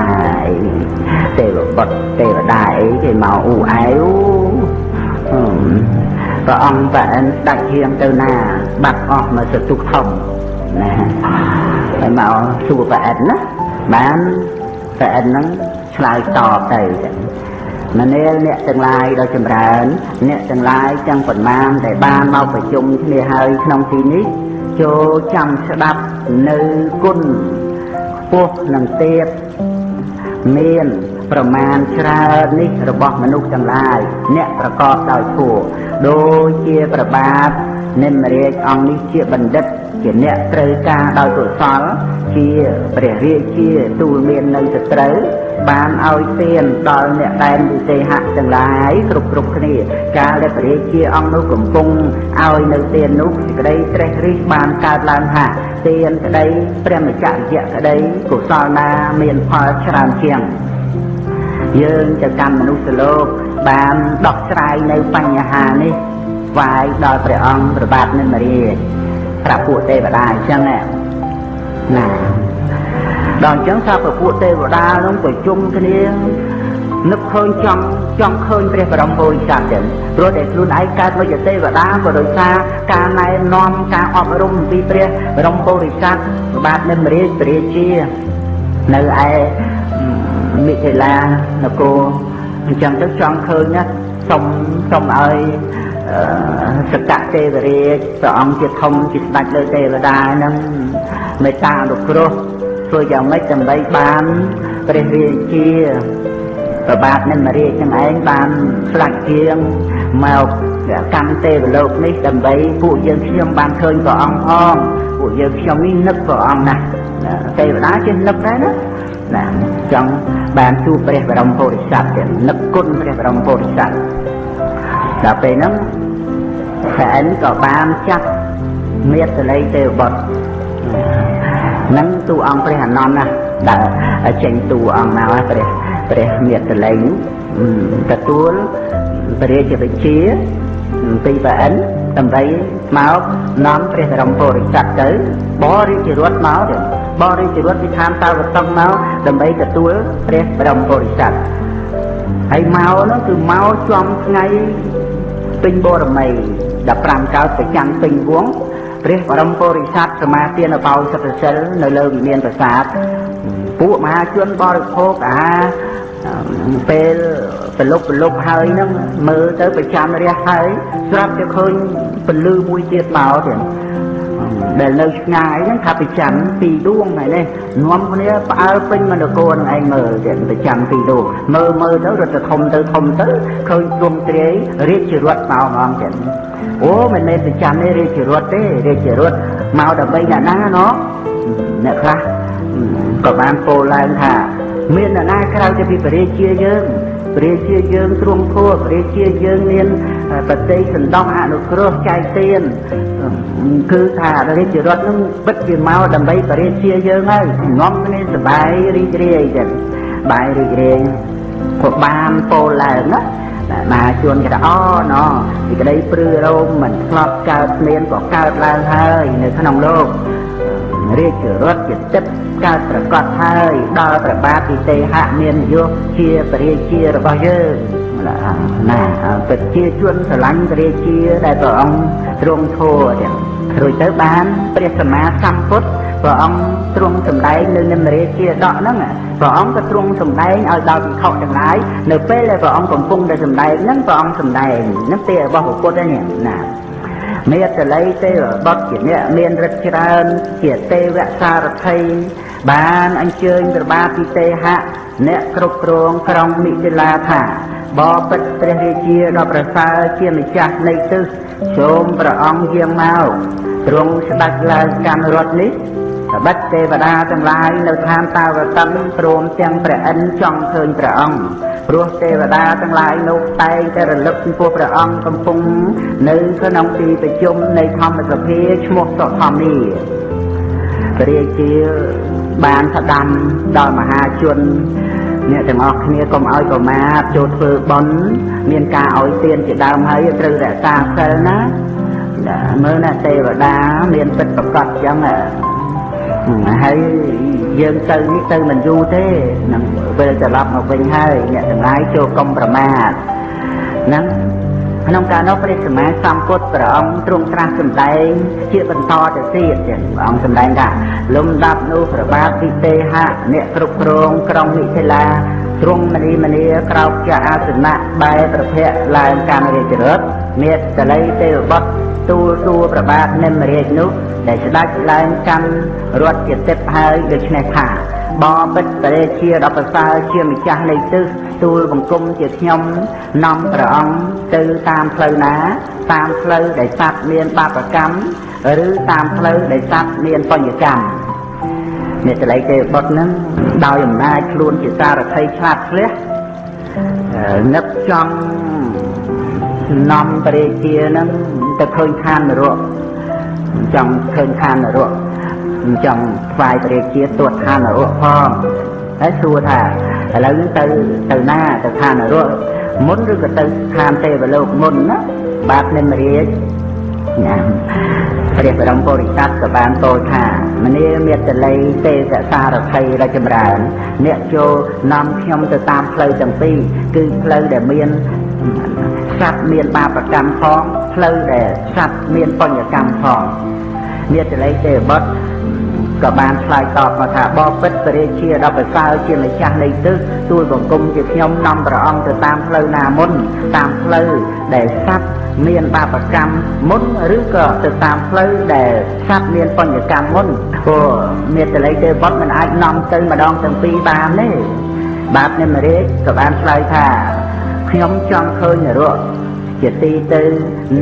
ទេវបុត្រទេវតាអីគេមកអ៊ូអែវព្រះអង្គប្រអិនដាច់ហៀងទៅណាបាត់អស់មកសទុះធំណាហើយមកសួរប្រអិនណាបានប្រអិនហ្នឹងឆ្លើយតបទៅមនាលអ្នកទាំងឡាយដ៏ចម្រើនអ្នកទាំងឡាយទាំងប៉ុន្មានដែលបានមកប្រជុំគ្នាហើយក្នុងទីនេះចូលចាំស្ដាប់នៅគុណខ្ពស់និងទេពមានប្រមាណច្រើននេះរបស់មនុស្សទាំងឡាយអ្នកប្រកបដោយធម៌ដូចជាព្រះបាទនិមរាជអង្គនេះជាបណ្ឌិតជាអ្នកត្រូវការដោយកុសលជាព្រះរាជាទូលមាននៅសត្រូវបានឲ្យទានដល់អ្នកដែនវិទេហៈទាំងឡាយគ្រប់គ្នាកាលដែលព្រះរាជាអង្គនោះកំពុងឲ្យនៅទាននោះសេចក្តីត្រេះរិះបានកើតឡើងថាទានក្តីព្រះមច្ឆរិយក្តីកុសលណាមានផលច្រើនជាងយើងទៅកម្មមនុស្សលោកបានដោះស្រាយនៅបញ្ហានេះវាយដល់ព្រះអង្គព្រះបាទនិមរាជប្រាប់ពួកទេវតាអញ្ចឹងណាដល់អញ្ចឹងថាពួកទេវតានឹងប្រជុំគ្នានឹកឃើញចង់ឃើញព្រះបរមពុរិស័ទចឹងព្រោះតែខ្លួនឯងកើតមកជាទេវតាក៏ដោយសារការណែនាំការអប់រំអំពីព្រះបរមពុរិស័ទព្រះបាទនិមរាជព្រះរាជានៅឯមិថិលានគរអញ្ចឹងទៅចង់ឃើញណាសុំឲ្យសកទេវរាជព្រះអង្គជាធំជាស្ដេចលើទេវតាហ្នឹងមេត្តាអនុគ្រោះធ្វើយ៉ាងម៉េចដើម្បីបានព្រះរាជាព្រះបាទនិមរាជទាំងឯងបានស្លាច់ជាងមកកម្មទេវលោកនេះដើម្បីពួកយើងខ្ញុំបានឃើញព្រះអង្គផងពួកយើងខ្ញុំនេះនឹកព្រះអង្គណាស់ទេវតាចេះនឹកដែរណាចង់បានជួបព្រះបរមពុរិស័ទទៀតនឹកគុណព្រះបរមពុរិស័ទដល់ពេលហ្នឹងព្រះអិនក៏បានចាត់មេត្តល័យទេវបុត្រនឹងទូអង្គព្រះអនន្តណាដែលចេញទូអង្គមកព្រះមេត្តល័យទទួលព្រះរាជវិជាពីព្រះអិនដើម្បីមកនាំព្រះបរមពុរិស័ទទៅបរិជារត់មកទៅបរិជារត់ពីឋានតាវតឹងមកដើម្បីទទួលព្រះបរមពុរិស័ទហើយមកនោះគឺមកចំថ្ងៃពេញបរមី15កើតប្រចាំពេញវងព្រះបរមពុរិស័ទសមាទានបោសិទ្ធសិលនៅលើវិមានប្រាសាទពួកមហាជនបរិភោគអាហារពេលប្រលប់ហើយហ្នឹងមើលទៅប្រចាំរះហើយស្រាប់តែឃើញពលឺមួយទៀតមកទៀត ដែលនៅឆ្ងាយហ្នឹងថាប្រចាំពីរដួងហ្នឹងនេះនាំគ្នាផ្អើលពេញមនគរនឹងឯងមើលទៀតប្រចាំពីរដួងមើលទៅរត់ទៅធំទៅឃើញទ្រង់ទ្រាយរាជរដ្ឋមកហ្មងទៀតអូមិនមែនប្រចាំនេះរាជរដ្ឋទេរាជរដ្ឋមកដើម្បីអ្នកណាណោះអ្នកខ្លះក៏បានពោលឡើងថាមានអ្នកណាក្រៅពីព្រះរាជាយើងទ្រង់ធัวព្រះរាជាយើងមានបតីសន្តោសអនុគ្រោះចែកទានគឺថារាជរដ្ឋនឹងពិតជាមកដើម្បីព្រះរាជាយើងហើយងំគ្នាសបាយរីករាយចឹងបាយរីករាយក៏បានពោលឡើងណាមហាជនគេថាអូណោពីក្តីព្រឺរោមមិនធ្លាប់កើតមានក៏កើតឡើងហើយនៅក្នុងលោករាជរដ្ឋជាទឹកកើតប្រកាសហើយដល់ព្រះបាទវិទេហៈមានយុជាព្រះរាជារបស់យើងណាប្រជាជនស្រឡាញ់ព្រះរាជាដែលព្រះអង្គទ្រង់ធัวទាំងរួចទៅបានព្រះសម្មាសម្ពុទ្ធព្រះអង្គទ្រង់សម្ដែងនៅនិមរាជាដកហ្នឹងព្រះអង្គក៏ទ្រង់សម្ដែងឲ្យដល់ភិក្ខុទាំងឡាយនៅពេលដែលព្រះអង្គកំពុងតែសម្ដែងហ្នឹងព្រះអង្គសម្ដែងហ្នឹងទេរបស់ពុទ្ធហ្នឹងណាមេតល័យទេវបុត្រជាអ្នកមានឫទ្ធិច្រើនជាទេវសារថីបានអញ្ជើញព្រះបាទវិទេហៈអ្នកគ្រប់គ្រងក្រុងមិថិលាថាបបិទ្ធព្រះរាជាដ៏ប្រសើរជាម្ចាស់នៃទិសសូមព្រះអង្គយាងមកទ្រង់ស្ដេចឡើងកាន់រថនេះបិទ្ធទេវតាទាំងឡាយនៅឋានតាវតិនព្រមទាំងព្រះឥន្ទចង់ឃើញព្រះអង្គព្រោះទេវតាទាំងឡាយនោះតែងតែរលឹកពីព្រះអង្គកំពុងនៅក្នុងទីប្រជុំនៃធម្មសភាឈ្មោះសុធម្មាព្រះរាជាបានផ្ដាំដល់មហាជនអ្នកទាំងអស់គ្នាកុំឲ្យកុមារចូលធ្វើបុណ្យមានការឲ្យទានជាដើមហើយត្រូវរក្សាសិលណាមើលណាទេវតាមានពិតប្រកបចឹងហើយយើងទៅនេះទៅមិនយូរទេនឹងពេលត្រឡប់មកវិញហើយអ្នកទាំងឡាយចូលកុំប្រមាទហ្នឹងក្នុងការនោះព្រះសម្មាសម្ពុទ្ធព្រះអង្គទ្រង់ត្រាស់សម្ដែងជាបន្តទៅទៀតព្រះអង្គសម្ដែងថាលំដាប់នោះព្រះបាទវិទេហៈអ្នកគ្រប់គ្រងក្រុងមិថិលាទ្រង់មនីក្រោកជាអាសនៈបែរប្រភពឡើងកាន់រាជរដ្ឋមេតល័យទេវបុត្រទូលសួរព្រះបាទនិមរាជនោះដែលស្ដេចឡើងកាន់រថជាទឹកហើយដូច្នេះថាបបិទ្ធព្រះរាជាដ៏ប្រសើរជាម្ចាស់នៃទិសទូលបង្គំជាខ្ញុំនាំព្រះអង្គទៅតាមផ្លូវណាតាមផ្លូវដែលសត្វមានបាបកម្មឬតាមផ្លូវដែលសត្វមានបញ្ញកម្មអ្នកតល័យទេវបុត្រនឹងដោយអំណាចខ្លួនជាសារថីឆ្លាតឆ្លះនឹកចង់នាំព្រះរាជានឹងទៅឃើញឋាននរកចង់ឃើញឋាននរកចង់ថ្វាយព្រះរាជាទួតឋាននរកផងហើយសួរថាឥឡូវនេះទៅណាទៅឋាននរកមុនឬក៏ទៅឋានទេវលោកមុនណាបាទនិមរាជណាព្រះបរមពុរិស័ទក៏បានពោលថាមនីមេតល័យទេវសារថីដ៏ចម្រើនអ្នកចូលនាំខ្ញុំទៅតាមផ្លូវទាំងពីរគឺផ្លូវដែលមានសត្វមានបាបកម្មផងផ្លូវដែលសត្វមានបញ្ញកម្មផងមេតល័យទេវបុត្រក៏បានឆ្លើយតបមកថាបបិទ្ធព្រះរាជាដ៏ប្រសើរជាម្ចាស់នៃទិសទូលបង្គំជាខ្ញុំនាំព្រះអង្គទៅតាមផ្លូវណាមុនតាមផ្លូវដែលសត្វមានបាបកម្មមុនឬក៏ទៅតាមផ្លូវដែលសត្វមានបញ្ញកម្មមុនព្រោះមេតល័យទេវបុត្រមិនអាចនាំទៅម្ដងទាំងពីរបានទេបាទនិមរាជក៏បានឆ្លើយថាខ្ញុំចង់ឃើញនរកជាទីទៅ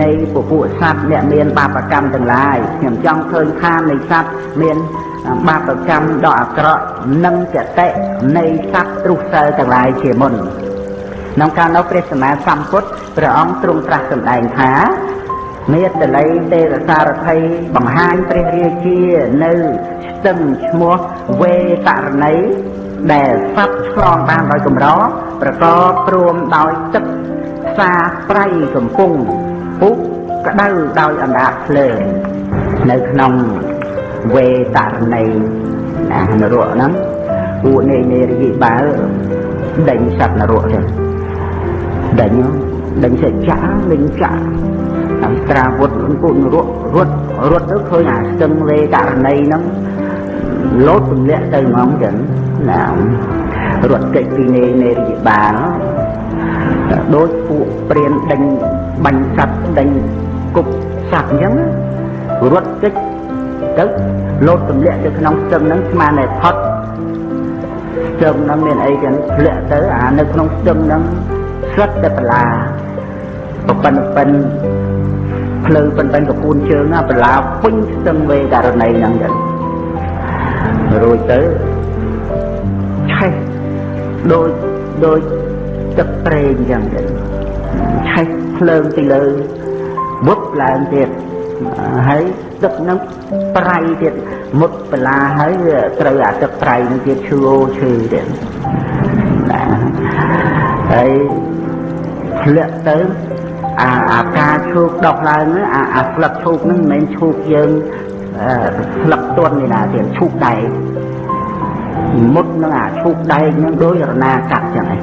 នៃពួកសត្វអ្នកមានបាបកម្មទាំងឡាយខ្ញុំចង់ឃើញឋាននៃសត្វមានបាបកម្មដ៏អាក្រក់និងចតិនៃសត្វទ្រុសសិលទាំងឡាយជាមុនក្នុងការនោះព្រះសម្មាសម្ពុទ្ធព្រះអង្គទ្រង់ត្រាស់សម្ដែងថាមេតល័យទេវសារថីបង្ហាញព្រះរាជានៅស្ទឹងឈ្មោះវេតរណីដែលសត្វឆ្លងបានដោយកម្រប្រកបព្រមដោយទឹកផ្សារប្រៃកំពុងពុះក្តៅដោយអណ្ដាតភ្លើងនៅក្នុងវេតរណីនរកហ្នឹងពួកនេរិយបាល់ដេញសត្វនរកចឹងដេញសេចចាលេងចាតាមត្រាវុធពួកនរករត់ទៅឃើញអាស្ទឹងវេតរណីហ្នឹងលោតទម្លាក់ទៅហ្មងចឹងណារត់កិច្ចពីនេរិយបាល់ដូចពួកព្រានដេញបាញ់សត្វដេញគប់សត្វអញ្ចឹងរត់កិច្ច ទៅលោតទម្លាក់ទៅក្នុងស្ទឹងហ្នឹងស្មានតែផុតស្ទឹងហ្នឹងមានអីចឹងធ្លាក់ទៅអានៅក្នុងស្ទឹងហ្នឹងស្រិតតែបលាប៉ិនភ្លើប៉ិនកពូនជើងណាបលាពេញស្ទឹងវេករណីហ្នឹងចឹងរួចទៅឆេះដូចទឹកប្រេងចឹងទៅឆេះភ្លើងពីលើវឹបឡើងទៀតហើយទឹកហ្នឹងប្រៃទៀតមុតបលាហើយត្រូវអាទឹកប្រៃនឹងទៀតឈឺទៀតណាហើយធ្លាក់ទៅអាការឈូកដុះឡើងអាស្លឹកឈូកហ្នឹងមិនមែនឈូកយើងស្លឹកទន់នេះណាទៀតឈូកដែកមុតនឹងអាឈូកដែកហ្នឹងដូចរណាកាត់ចឹងឯង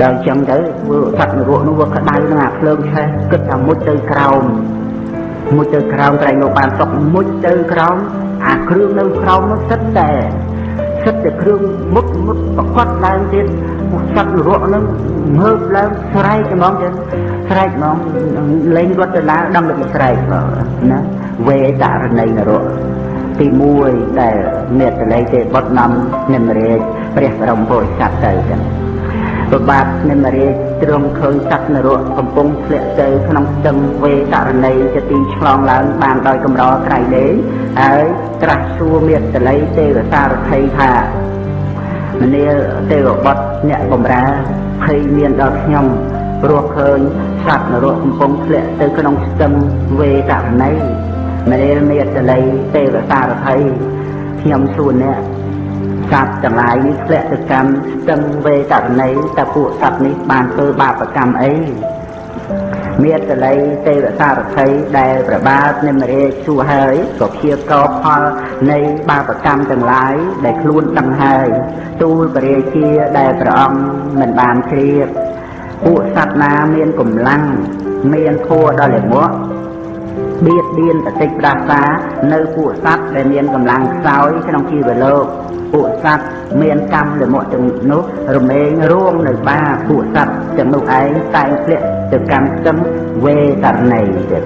ដល់ចឹងទៅវាសត្វនរកនោះវាក្តៅនឹងអាភ្លើងឆេះគិតថាមុជទៅក្រោមត្រែងលោកបានសុកមុជទៅក្រោមអាគ្រឿងនៅក្រោមនោះសិតតែគ្រឿងមុតប្រកបឡើងទៀតសត្វនរកហ្នឹងងើបឡើងស្រែកហ្មងចឹងស្រែកហ្មងលេងរត់ទៅឡើងដឹងតែស្រែកណាវេករណីនរកទី1ដែលមេត្តលេទេបុត្រនាំនិមរាជព្រះបរមពុរិស័ទទៅចឹងប្របាទនិមរាជទ្រង់ឃើញសត្វនរកកំពុងធ្លាក់ទៅក្នុងស្ទឹងវេករណីជាទីឆ្លងឡើងបានដោយកម្រក្រៃលែងហើយត្រាស់សួរមេត្តលេទេវសារថីថាមនាទេវបុត្រអ្នកបម្រើភ័យមានដល់ខ្ញុំព្រោះឃើញសត្វនរកកំពុងធ្លាក់ទៅក្នុងស្ទឹងវេករណីមនាមេត្តលេទេវសារថីខ្ញុំសួរអ្នកសត្វទាំងឡាយនេះធ្លាក់ទៅកម្មស្ទឹងវេករណីតែពួកសត្វនេះបានធ្វើបាបកម្មអីមេត្តលេទេវសារថីដែលប្របាទនិមរាជសួរហើយក៏ព្យាករផលនៃបាបកម្មទាំងឡាយដែលខ្លួនដឹងហើយទូលព្រះរាជាដែលព្រះអង្គមិនបានជ្រាបពួកសត្វណាមានកម្លាំងមានធัวដល់លិមួកបៀតបៀនបតិចប្រាសានៅពួកសត្វដែលមានកម្លាំងខ្សោយក្នុងជីវលោកពួកសត្វមានកម្មលិមួកទាំងនោះរមែងរួមនៅបាពួកសត្វទាំងនោះឯងតែងធ្លាក់ទៅកម្មស្ទឹងវេករណីទៀត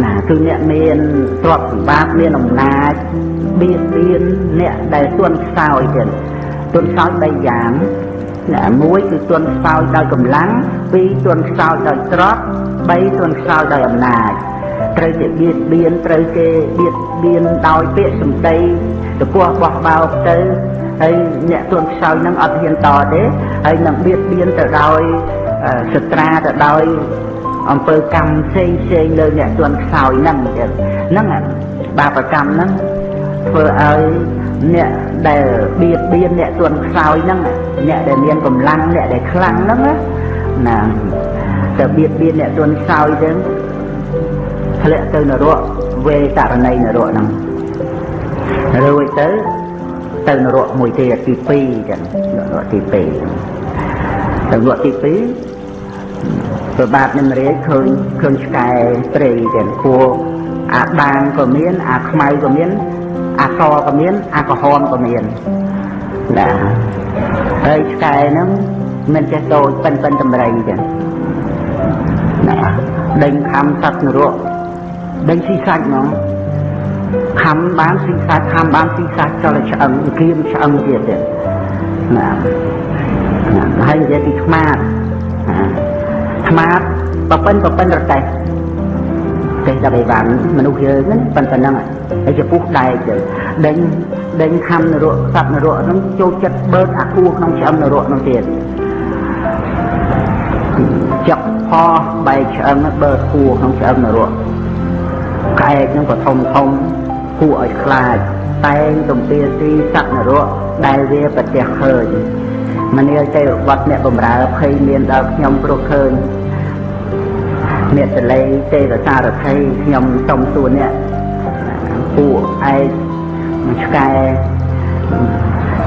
ណាគឺអ្នកមានទ្រព្យសម្បត្តិមានអំណាចបៀតបៀនអ្នកដែលទន់ខ្សោយទៀតទន់ខ្សោយ3យ៉ាងណាមួយគឺទន់ខ្សោយដោយកម្លាំង2ទន់ខ្សោយដោយទ្រព្យ3ទន់ខ្សោយដោយអំណាចត្រូវគេបៀតបៀនត្រូវគេបៀតបៀនដោយពាក្យសម្ដីទៅពោះបោះបោកទៅហើយអ្នកទន់ខ្សោយនឹងអត់ហ៊ានតទេហើយនឹងបៀតបៀនទៅដោយសត្រាទៅដោយអំពើកម្មផ្សេងលើអ្នកទន់ខ្សោយហ្នឹងទៀតហ្នឹងបាបកម្មហ្នឹងធ្វើឲ្យអ្នកដែលបៀតបៀនអ្នកទន់ខ្សោយហ្នឹងអ្នកដែលមានកម្លាំងអ្នកដែលខ្លាំងហ្នឹងណាទៅបៀតបៀនអ្នកទន់ខ្សោយទៅធ្លាក់ទៅនរកវេករណីនរកហ្នឹងរួចទៅនរកមួយទៀតទី2ចឹងនរកទី2ទៅនរកទី2ប្របាទនិមរាជឃើញឆ្កែព្រៃចឹងពួកអាបាងក៏មានអាខ្មៅក៏មានអាសក៏មានអាក្រហមក៏មានណាហើយឆ្កែហ្នឹងមិនចេះតូចប៉ិនតម្រៃចឹងណាដេញខំសត្វនរកដេញស៊ីសាច់ហ្មងខំបានស៊ីសាច់ខំបានស៊ីសាច់ចោលឆ្អឹងគៀមឆ្អឹងទៀតណាហើយនិយាយពីខ្មាតប៉ប៉ិនរតេះទេដល់ឯវ៉ាន់មនុស្សយើងហ្នឹងប៉ុណ្ណឹងហើយចំពោះដែកទៅដេញខំនរកសត្វនរកហ្នឹងចូលចិត្តបឺតអាគួរក្នុងឆ្អឹងនរកហ្នឹងទៀតចាក់ផោះបែកឆ្អឹងបឺតគួរក្នុងឆ្អឹងនរកកែកហ្នឹងក៏ធំគួរឲ្យខ្លាចតែងទំពាទីសត្វនរកដែលវាប្រទះឃើញមនាទេវបុត្រអ្នកបម្រើភ័យមានដល់ខ្ញុំព្រោះឃើញមេត្តលេទេវសារថីខ្ញុំសុំសួរអ្នកពួកឯងឆ្កែ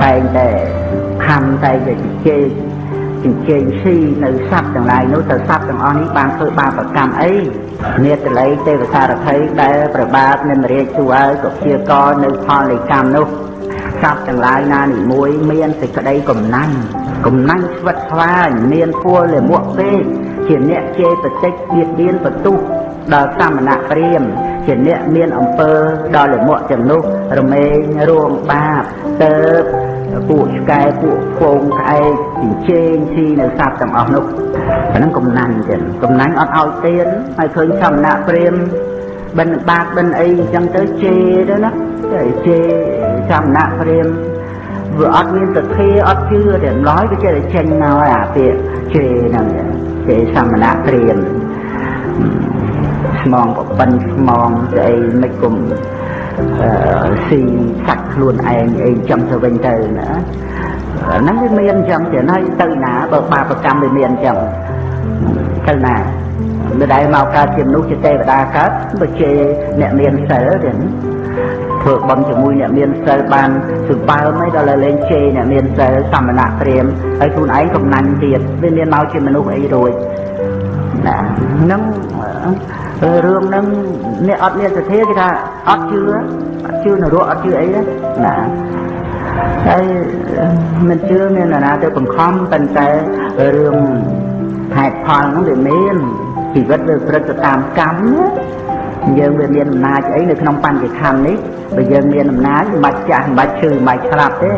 តែងតែខំតែងតែចិញ្ចែងស៊ីនៅសត្វទាំងឡាយនោះទៅសត្វទាំងអស់នេះបានធ្វើបាបកម្មអីមេត្តលេទេវសារថីដែលប្របាទនិមរាជសួរឲ្យក៏ព្យាករនៅផលនៃកម្មនោះសត្វទាំងឡាយណានីមួយមានសេចក្តីកំណាញ់ស្វិតស្វាញមានពួរលាមកពេក ជាអ្នកជេរបតិចបៀតបៀនបន្ទុះដល់សមណៈព្រាហ្មណ៍ជាអ្នកមានអំពើដល់លិមកទាំងនោះរមែងរងបាបទៅពួកឆ្កែពួកហ្វូងក្អែកជញ្ជែងស៊ីនៅសត្វទាំងអស់នោះអាហ្នឹងកំណាញ់ចឹងកំណាញ់អត់ឲ្យទៀនហើយឃើញសមណៈព្រាហ្មណ៍បិណ្ឌបាតបិណ្ឌអីចឹងទៅជេរទៅណាជេរសមណៈព្រាហ្មណ៍វាអត់មានទធាអត់ជឿតែម្ល៉េះវាចេះតែចេញមកអាពាក្យជេរហ្នឹងជេរសមណៈព្រាហ្មណ៍ស្មងបបិនស្មងស្អីមិនគុំស៊ីសាច់ខ្លួនឯងអីចាំទៅវិញទៅណាហ្នឹងវាមានអញ្ចឹងទៀតហើយទៅណាបើបាបកម្មវាមានអញ្ចឹងទៅណាមិនដែលមកកើតជាមនុស្សជាទេវតាកើតបើជេរអ្នកមានសិលទៀតធ្វើបន់ជាមួយអ្នកមានសិលបានសម្បើមអីដល់លេងជេរអ្នកមានសិលសមណៈព្រាហ្មណ៍ហើយខ្លួនឯងកំណាញ់ទៀតវាមានមកជាមនុស្សអីរួចណាហ្នឹងរឿងហ្នឹងអ្នកអត់មានសទ្ធាគេថាអត់ជឿនរកអត់ជឿអីណាហើយមិនជឿមានណាទៅបង្ខំប៉ុន្តែរឿងហេតុផលហ្នឹងវាមានជីវិតវាប្រព្រឹត្តទៅតាមកម្មយើងវាមានអំណាចអីនៅក្នុងបញ្ញខណ្ឌនេះបើយើងមានអំណាចមិនបាច់ចាស់មិនបាច់ឈឺមិនបាច់ស្លាប់ទេ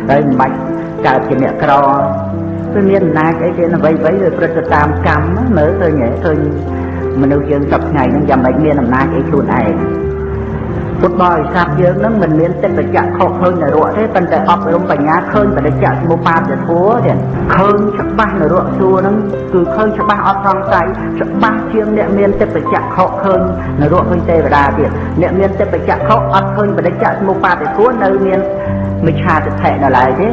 ហើយមិនបាច់កើតជាអ្នកក្រវាមានអំណាចអីទេអ្វីៗវាប្រព្រឹត្តទៅតាមកម្មមើលឃើញមនុស្សយើងសពថ្ងៃហ្នឹងយ៉ាងម៉េចមានអំណាចអីខ្លួនឯងពុទ្ធបរិស័ទយើងហ្នឹងមិនមានទេពចក្រខុសឃើញនរកទេប៉ុន្តែអប់រំបញ្ញាឃើញបដិច្ចសមុបាទធម៌ទៀតឃើញច្បាស់នរកសួរហ្នឹងគឺឃើញច្បាស់អត់សង្ស័យច្បាស់ជាងអ្នកមានទេពចក្រខុសឃើញនរកឃើញទេវតាទៀតអ្នកមានទេពចក្រខុសអត់ឃើញបដិច្ចសមុបាទធម៌នៅមានមិច្ឆាទិដ្ឋិនៅឡើយទេ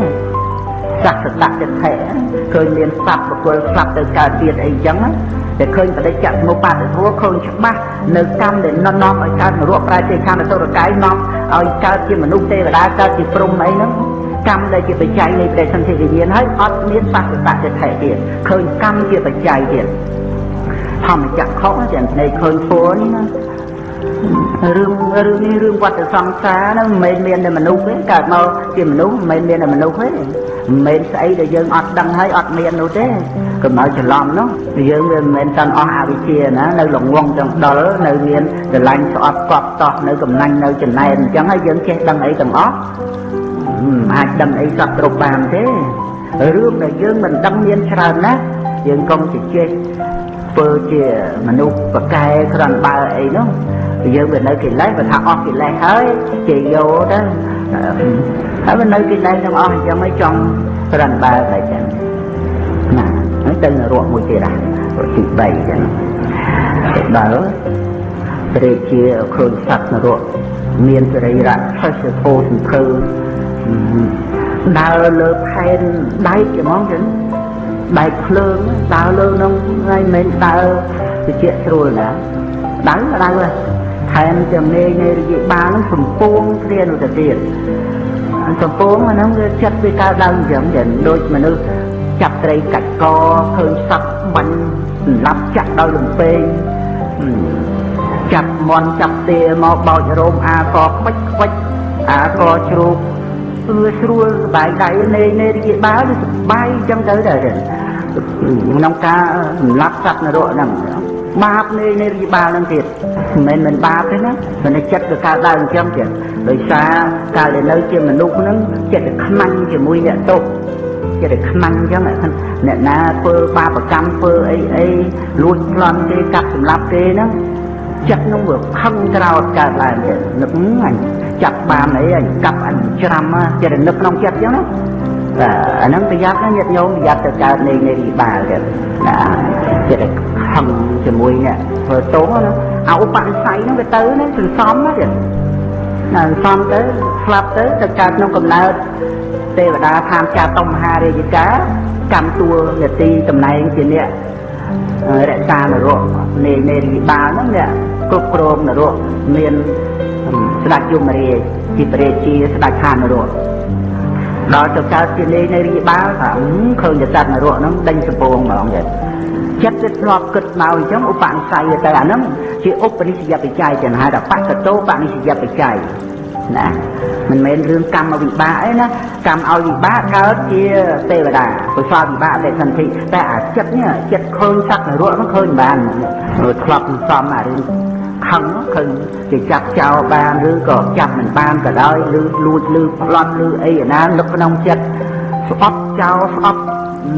សក្តតិដ្ឋិឃើញមានសត្វបុគ្គលស្លាប់ទៅកើតទៀតអីចឹងតែឃើញបដិច្ចសមុបាទធម៌ឃើញច្បាស់នៅកម្មដែលនាំឲ្យកើតនរកប្រែទេខណ្ឌអសុរកាយនាំឲ្យកើតជាមនុស្សទេវតាកើតជាព្រហ្មអីហ្នឹងកម្មដែលជាបច្ច័យនៃប្រសិទ្ធិវិញ្ញាណហើយអត់មានសក្តតិដ្ឋិទៀតឃើញកម្មជាបច្ច័យទៀតធម្មចក្រខុសតែនៃឃើញធម៌នេះណារឿងនេះរឿងវត្តសង្សារហ្នឹងមិនមែនមានតែមនុស្សទេកើតមកជាមនុស្សមិនមែនមានតែមនុស្សទេមិនមែនស្អីដែលយើងអត់ដឹងហើយអត់មាននោះទេកុំឲ្យច្រឡំនោះយើងវាមិនមែនតាន់អស់អវិជ្ជាណានៅល្ងងទាំងដល់នៅមានស្រឡាញ់ស្អប់កប់តោះនៅកំណាញ់នៅចំណែនអញ្ចឹងហើយយើងចេះដឹងអីទាំងអស់អាចដឹងអីសពគ្រប់បានទេរឿងដែលយើងមិនដឹងមានច្រើនណាស់យើងកុំជជែកធ្វើជាមនុស្សប្រកែក្រាន់បើអីនោះយើងវានៅកិលេសបើថាអស់កិលេសហើយជាយកទៅហើយវានៅកិលេសទាំងអស់អញ្ចឹងហើយចង់ក្រាន់បើតែចឹងណាហើយទៅនរកមួយទៀតទី3ចឹងដល់ព្រះជាឃើញសត្វនរកមានសរីរៈខុសធោសង្ឃើដើរលើផែនដែកហ្មងចឹងដែកភ្លើងដើរលើនឹងហើយមិនដើរតិចស្រួលណាដើរថែមទាំងនៃរយៈបាលនឹងសំពួងគ្នានោះទៅទៀតសំពួងអាហ្នឹងវាចិត្តវាកើតឡើងអញ្ចឹងចឹងដូចមនុស្សចាប់ត្រីកាច់កឃើញសត្វបាញ់សម្លាប់ចាក់ដល់លំពេងចាប់មន់ចាប់ទាមកបោចរោមអាកខ្វិចអាកជ្រូកវាស្រួលសបាយដៃនៃរយៈបាលវាសបាយអញ្ចឹងទៅដែរក្នុងការសម្លាប់សត្វនរកហ្នឹងបាបនៃរយៈបាលហ្នឹងទៀតមិនបាបទេណាមិនចិត្តវាកើតឡើងអញ្ចឹងទៀតដោយសារកាលដែលនៅជាមនុស្សហ្នឹងចិត្តតែខ្មាញ់ជាមួយអ្នកទោសចិត្តតែខ្មាញ់អញ្ចឹងអ្នកណាធ្វើបាបកម្មធ្វើអីលួចប្លន់គេកាប់សម្លាប់គេហ្នឹងចិត្តហ្នឹងវាខឹងក្រោតកើតឡើងទៀតនឹកអញចាប់បានអីអញកាប់អញច្រាំចិត្តនឹកក្នុងចិត្តអញ្ចឹងណាអាហ្នឹងប្រយ័ត្នណាញាតិញោមប្រយ័ត្នទៅកើតនៃរីបាលទៀតណាចិត្តតែខឹងជាមួយអ្នកធ្វើទោសណាអឧបនិស្ស័យហ្នឹងវាទៅណាសន្សំណាទៀតណាសន្សំទៅស្លាប់ទៅកើតក្នុងកំណើតទេវតាឋានចាតុមហារាជការកម្មតួនាទីតំណែងជាអ្នករក្សានរកនៃរីបាលហ្នឹងអ្នកគ្រប់គ្រងនរកមានស្ដេចយមរាជជាព្រះរាជាស្ដេចឋាននរកដល់ទៅកើតជានៃរីបាលថាឃើញតែសត្វនរកហ្នឹងដេញសំពងហ្មងទៀតចិត្តវាធ្លាប់គិតមកអញ្ចឹងឧបនិស្ស័យទៅអាហ្នឹងជាឧបនិស្សយបច្ច័យចឹងហៅថាបកតោបនិស្សយបច្ច័យ ណាមិនមែនរឿងកម្មវិបាកឯណាកម្មឲ្យវិបាកកើតជាទេវតាកុសលវិបាកតែសន្ធិតែអាចិត្តនេះចិត្តឃើញសត្វនរកនោះឃើញបានធ្លាប់សំអារឿងខឹងឃើញគេចាប់ចោលបានឬក៏ចាប់មិនបានក៏ដោយឬលួចឬប្លន់ឬអីណានឹកក្នុងចិត្តស្អប់ចោលស្អប់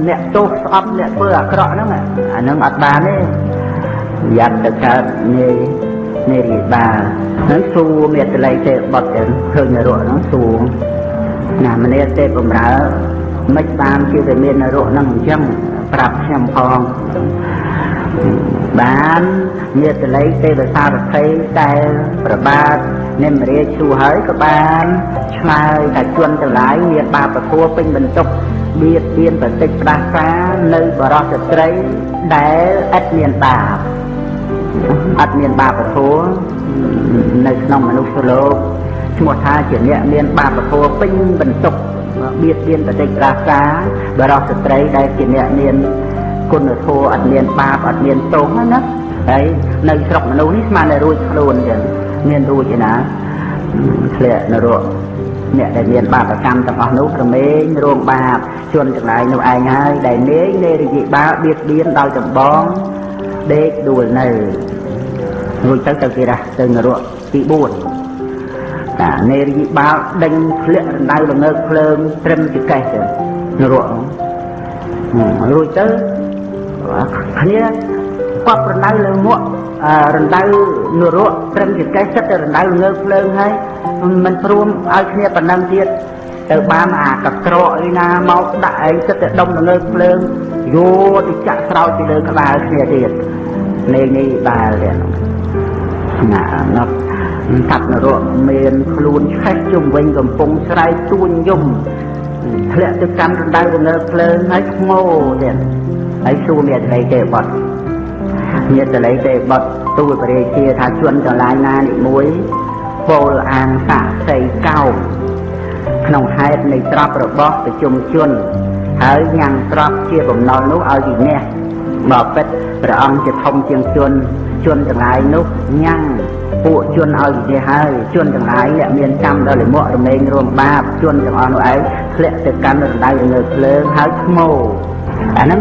អ្នកទោសស្អប់អ្នកធ្វើអាក្រក់ហ្នឹងអាហ្នឹងអត់បានទេយ៉ាត់ទៅកើតនេះរីបាហ្នឹងសួរមេតល័យទេបត់ទៅឃើញនរកហ្នឹងសួរណាម្នាក់ទេបំរើមិនបានជាតែមាននរកហ្នឹងអញ្ចឹងប្រាប់ខ្ញុំផងបានមេតល័យទេវសារភ័យដែលប្របាទនិមរាជសួរហើយក៏បានឆ្លើយថាជនទាំងឡាយមានបាបធម៌ពេញបន្ទុកបៀតបៀនប្រតិចផ្ដាសានៅបរិសុទ្ធស្ត្រីដែលឥតមានបាបអត់មានបាបធម៌នៅក្នុងមនុស្សលោកឈ្មោះថាជាអ្នកមានបាបធម៌ពេញបន្ទុកបៀតបៀនប្រតិចផ្ដាសាបរិសុទ្ធស្ត្រីដែលជាអ្នកមានគុណធម៌អត់មានបាបអត់មានទោសណាហើយនៅស្រុកមនុស្សនេះស្មានតែរួចខ្លួនចឹងមានរួចឯណាធ្លាក់នរកអ្នកដែលមានបាបកម្មទាំងអស់នោះក្រមែងរងបាបជនទាំងឡាយនោះឯងហើយដែលនាយនៃរយៈបាបបៀតបៀនដោយចម្បងដេកដួលនៅរួចទៅគេរះទៅនរកទី4តានៃរយៈបាបដេញធ្លាក់រណ្ដៅល្ងើកភ្លើងត្រឹមចកេះទៅនរករួចទៅគ្នាគាត់រណ្ដៅលើមួករណ្ដៅនរកត្រឹមចកេះចិត្តទៅរណ្ដៅល្ងើកភ្លើងហើយមិនព្រមឲ្យគ្នាប៉ុណ្ណឹងទៀតទៅបានអាកក្រក់ឯណាមកដាក់ឯងចិត្តទៅដុំល្ងើកភ្លើងយកទៅចាក់ស្រោចទៅលើក្បាលគ្នាទៀតនេះដែលណានោះសត្វនរកមានខ្លួនឆេះជុំវិញកំពុងស្រែកទួញយំធ្លាក់ទៅកាន់រណ្ដៅល្ងើកភ្លើងហើយខ្មោទៀតហើយសួរមេតល័យទេបត់មេតល័យទេបត់ទូលបរិជាថាជនទាំងឡាយណានិមួយពោលអានសាក់សីកោមក្នុងហេតុនៃទ្រព្យរបស់ប្រជុំជនហើយញ៉ាំងទ្រព្យជាបំណុលនោះឲ្យវិន័យបើពិតព្រះអង្គជាធំជាងជនទាំងឡាយនោះញ៉ាំងពួកជនឲ្យវិន័យហើយជនទាំងឡាយអ្នកមានកម្មដល់លិមករមែងរួមបាបជនទាំងអស់នោះឯងធ្លាក់ទៅកាន់រណ្ដៅលើភ្លើងហើយខ្មោអាហ្នឹង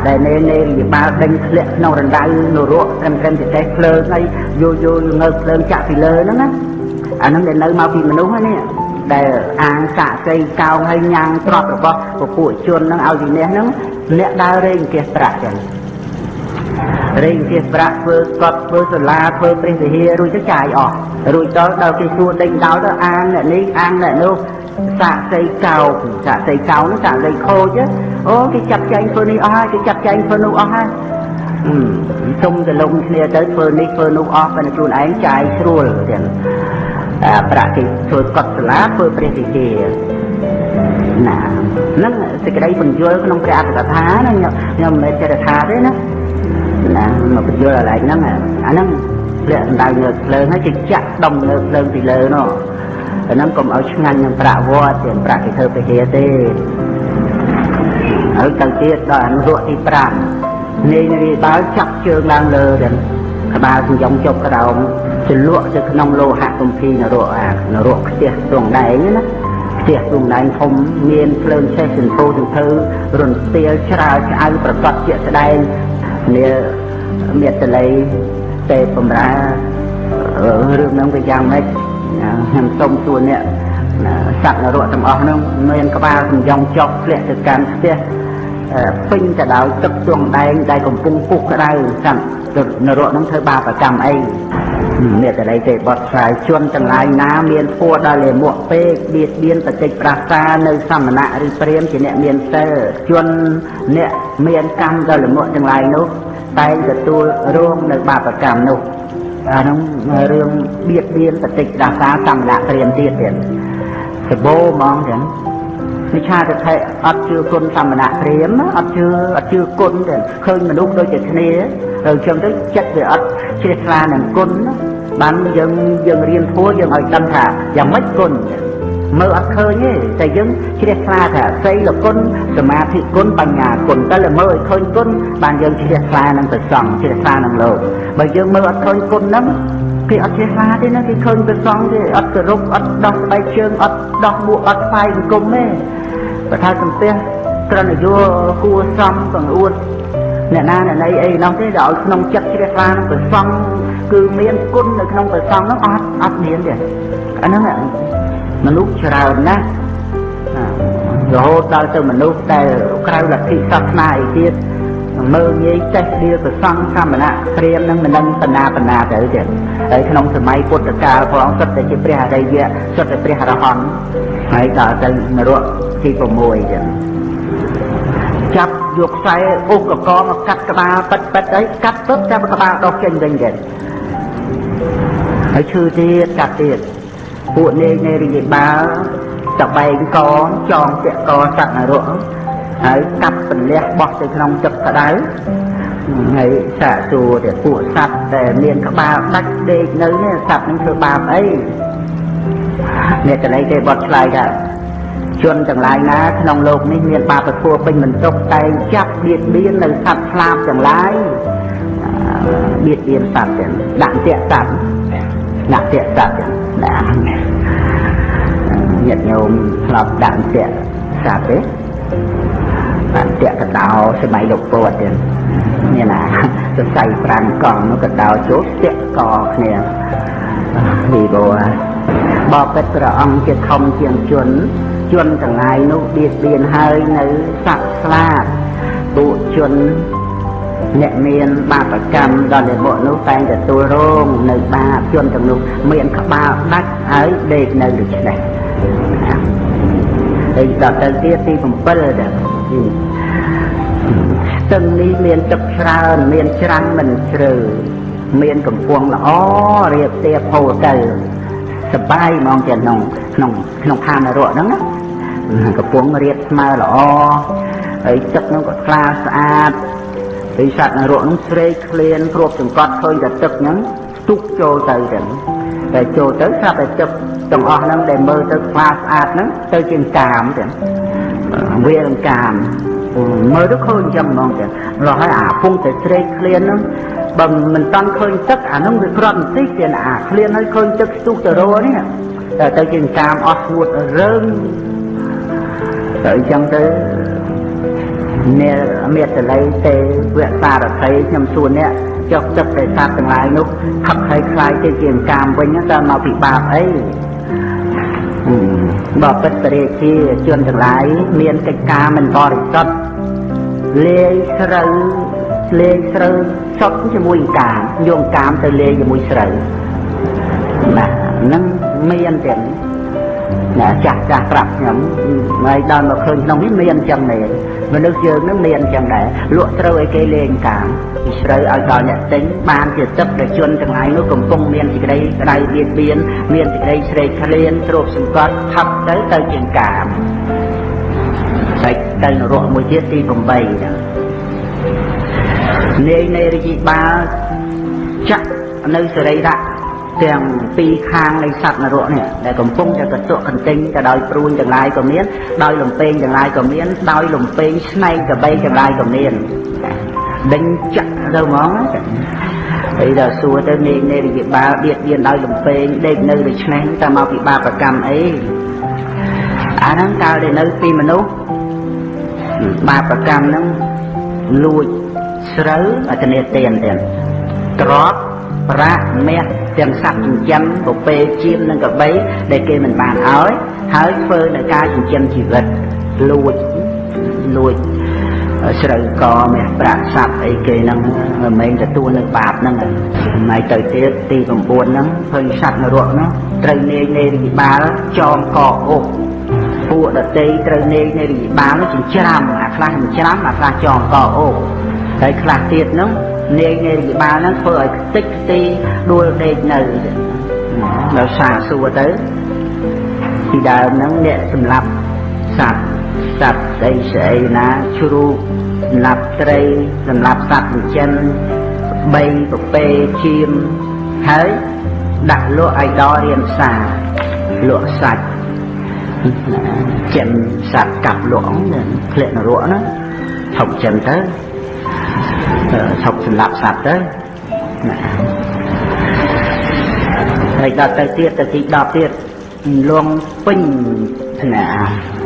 ដែលនៃរយៈបាដេញធ្លាក់ក្នុងរណ្ដៅនរកត្រឹមចកេះភ្លើងហើយយកងើភ្លើងចាក់ពីលើហ្នឹងណាអាហ្នឹងដែលនៅមកពីមនុស្សហ្នឹងដែលអាងសាក់សីកោងហើយញ៉ាំងទ្រព្យរបស់ពួកជនហ្នឹងឲ្យវិន័យហ្នឹងអ្នកដើររែងគាសប្រាក់ចឹងរែងគាសប្រាក់ធ្វើកត់ធ្វើសាលាធ្វើព្រះវិហាររួចទៅចាយអស់រួចដល់គេសួរដេញដោលទៅអាងអ្នកនេះអាងអ្នកនោះសាក់សីកោងនោះសាក់សីខូចអូគេចាត់ចែងធ្វើនេះអស់ហើយគេចាត់ចែងធ្វើនោះអស់ហើយសុំទៅលំគ្នាទៅធ្វើនេះធ្វើនោះអស់ប៉ុន្តែខ្លួនឯងចាយស្រួលចឹងប្រាក់គេធ្វើកត់សាលាធ្វើព្រះវិហារណាហ្នឹងសេចក្តីបញ្យល់ក្នុងព្រះអត្ថកថាណាខ្ញុំមិនមែនចេះថាទេណាមកបញ្យល់อะไรហ្នឹងអាហ្នឹងព្រះអណ្ដៅលើភ្លើងហើយគេចាក់ដុំលើភ្លើងពីលើនោះអាហ្នឹងកុំឲ្យឆ្ងាញ់នឹងប្រាក់វត្តទេប្រាក់គេធ្វើវិហារទេហើយទៅទៀតដល់អនុរកទី5នេះបើចាប់ជើងឡើងលើទាំងក្បាលសញ្ចំចុកក្រោមចលក់ទៅក្នុងលោហៈគម្ភីនរកខ្ទះទ្រង់ដែងណាខ្ទះទ្រង់ដែងធំមានភ្លើងឆេះសន្ធោសន្ធើរន្ទាលច្រើឆ្អៅប្រកបជាក់ស្ដែងនេះមេតល័យទេបំរើរឿងហ្នឹងវាយ៉ាងម៉េចខ្ញុំសូមសួរអ្នកសត្វនរកទាំងអស់ហ្នឹងមានក្បាលសញ្ចំចុកធ្លាក់ទៅកាន់ខ្ទះពេញទៅដោយទឹកទ្រង់ដែងដែលកំពុងពុះក្តៅសត្វនរកហ្នឹងធ្វើបាបកម្មអីមេតល័យទេបត់ឆ្លើយជនទាំងឡាយណាមានធัวដល់លាមកពេកបៀតបៀនប្រតិចប្រាសានៅសមណៈឬព្រាហ្មណ៍ជាអ្នកមានសិលជនអ្នកមានកម្មដល់លាមកទាំងឡាយនោះតែងទទួលរងនៅបាបកម្មនោះអានោះរឿងបៀតបៀនប្រតិចប្រាសាសមណៈព្រាហ្មណ៍ទៀតសបោហ្មងចឹងវិឆាទិដ្ឋិអត់ជឿគុណសមណៈព្រាហ្មណ៍អត់ជឿគុណទេឃើញមនុស្សដូចតែគ្នាទៅចឹងទៅចិត្តវាអត់ជ្រះថ្លានឹងគុណបានយើងរៀនធัวយើងឲ្យដឹងថាយ៉ាងម៉េចគុណមើលអត់ឃើញទេតែយើងជ្រះថ្លាថាសីលគុណសមាធិគុណបញ្ញាគុណតែមើលឲ្យឃើញគុណបានយើងជ្រះថ្លានឹងប្រសងជ្រះថ្លានឹងលោកបើយើងមើលអត់ឃើញគុណហ្នឹង គេអត់ចេះឡាទេណាគេឃើញព្រះសង្ឃទេអត់គោរពអត់ដោះស្បែកជើងអត់ដោះមួកអត់ថ្វាយបង្គំទេបើថាសំពះត្រឹមយោគួសំបង្អួតអ្នកណាអ្នកណីអីនោះទេដល់ឲ្យក្នុងចិត្តជ្រះថ្លានឹងព្រះសង្ឃគឺមានគុណនៅក្នុងព្រះសង្ឃនោះអត់មានទេអាហ្នឹងមនុស្សច្រើនណាស់រហូតដល់ទៅមនុស្សដែលក្រៅលទ្ធិសាសនាអីទៀតមើលងាយចេះដៀលប្រសង់សមណៈព្រាហ្មណ៍នឹងមិនដឹងបណ្ណាទៅទៀតហើយក្នុងសម័យពុទ្ធកាលផងសុទ្ធតែជាព្រះអរិយៈសុទ្ធតែព្រះអរហន្តហើយដល់ទៅនរកទី6ចឹងចាប់យកខ្សែឧបកមកកាត់ក្បាលប៉ិតអីកាត់ទៅចាប់ក្បាលដកចេញវិញទៀតហើយឈឺទៀតកាត់ទៀតពួកនាយនៃរាជបាលតបែងកចងពាក់កសត្វនរកហើយកាប់ពន្លះបោះទៅក្នុងទឹកក្តៅហើយសាកសួរទៅពួកសត្វដែលមានក្បាលដាច់ដេកនៅនេះសត្វនឹងធ្វើបាបអីអ្នកកន្លែងគេបត់ឆ្លើយថាជនទាំងឡាយណាក្នុងโลกនេះមានបាបធម៌ពេញបន្ទុកតែចាប់បៀតបៀននៅសត្វស្លាបទាំងឡាយបៀតបៀនសត្វទាំងដាក់ទាក់សត្វដាក់ទាក់សត្វណាញាតិញោមធ្លាប់ដាក់ទាក់សត្វទេបានតាក់កដោសម័យលោកពោតទៀតនេះណាសរសៃ5កង់នោះកដោចូលតាក់កគ្នាពីបបិទ្ធព្រះអង្គជាធំជាងជនទាំងឡាយនោះបៀតបៀនហើយនៅសត្វស្លាបពួកជនអ្នកមានបាបកម្មដល់តែមកនោះតែងទទួលរងនៅបាបជនទាំងនោះមានក្បាលដាច់ហើយដេកនៅដូចនេះហើយដល់ទៅទៀតទី7ដែរស្ទឹងនេះមានទឹកច្រើនមានច្រាំងមិនជ្រៅមានកំពង់ល្អរៀបទៀបហូរទៅសបាយហ្មងជាក្នុងឋាននរកហ្នឹងណាកំពង់រៀបស្មើល្អហើយទឹកហ្នឹងក៏ថ្លាស្អាតហើយសត្វនរកហ្នឹងស្រេកឃ្លានគ្របចង្កត់ឃើញតែទឹកហ្នឹងស្ទុកចូលទៅចឹងតែចូលទៅស្រាប់តែទឹកទាំងអស់ហ្នឹងដែលមើលទៅថ្លាស្អាតហ្នឹងទៅជាកាមចឹងវារង្កាមមើលទៅឃើញចឹងហ្មងចឹងរហូតអាពងតែស្រេកឃ្លានហ្នឹងបើមិនតាន់ឃើញទឹកអាហ្នឹងវាគ្រាន់បន្តិចទៀតអាឃ្លានហើយឃើញទឹកស្ទុះទៅរនេះតែទៅជាកាមអស់ស្ងួតរើងទៅអញ្ចឹងទៅអ្នកមេតល័យទេវៈសារថីខ្ញុំសួរអ្នកចុះទឹកតែសត្វទាំងឡាយនោះផឹកហើយខ្លាយទៅជាកាមវិញតើមកពីបាបអីបបិទ្ធរាជាជនទាំងឡាយមានកិច្ចការមិនបរិសុទ្ធលេងស្រូវសុទ្ធជាមួយកាមយកកាមទៅលេងជាមួយស្រូវណាហ្នឹងមានទាំងណាចាស់ប្រាប់ខ្ញុំហើយដល់មកឃើញក្នុងនេះមានចឹងដែរមនុស្សយើងនឹងមានចឹងដែរលក់ស្រូវឲ្យគេលេងកាមពីស្រូវឲ្យដល់អ្នកទិញបានជាទឹកដែលជនទាំងឡាយនោះកំពុងមានសេចក្តីក្តៅបៀតបៀនមានសេចក្តីស្រេកឃ្លានទ្រពសង្កត់ថប់ទៅជាកាមហើយទៅនរកមួយទៀតទី8ហ្នឹងនាយនៃរាជបាលចាក់នៅសរីរៈទាំងពីរខាងនៃសត្វនរកនេះដែលកំពុងតែកតុកកន្ទិញទៅដោយព្រួញទាំងឡាយក៏មានដោយលំពេងទាំងឡាយក៏មានដោយលំពេងស្នែងកបីទាំងឡាយក៏មានដេញចាក់ទៅហ្មងហើយដល់សួរទៅនាយនៃរាជបាលបៀតបៀនដោយលំពេងដេកនៅដូចនេះតើមកពីបាបកម្មអីអាហ្នឹងកាលដែលនៅពីមនុស្សបាបកម្មហ្នឹងលួចស្រូវអធនាទានទៀតទ្រព្យប្រាក់មាសទាំងសត្វចិញ្ចឹមពពែជៀមនិងក្របីដែលគេមិនបានឲ្យហើយធ្វើនៅការចិញ្ចឹមជីវិតលួចស្រូវកមាសប្រាក់សត្វអីគេហ្នឹងមិនមែនទទួលនៅបាបហ្នឹងហើយទៅទៀតទី9ហ្នឹងឃើញសត្វនរកហ្នឹងត្រូវនាយនៃរាជបាលចងកអុកពួកដតីត្រូវនាយនៃរាជបាលចិញ្ច្រាំអាខ្លះចិញ្ច្រាំអាខ្លះចងកអុកហើយខ្លះទៀតហ្នឹងនាយនៃរាជបាលហ្នឹងធ្វើឲ្យខ្ទេចខ្ទីដួលដេកនៅដល់សាសួរទៅពីដើមហ្នឹងអ្នកសម្លាប់សត្វស្អីណាជ្រូកសម្លាប់ត្រីសម្លាប់សត្វចិញ្ចឹមបីពពែជៀមហើយដាក់លក់ឲ្យដល់រៀនផ្សារលក់សាច់ចិនសត្វកាប់លក់ធ្លាក់នរកណាថប់ចិនទៅថប់សម្លាប់សត្វទៅ ហើយដល់ទៅទៀតទៅទី10ទៀតលងពេញថ្នាក់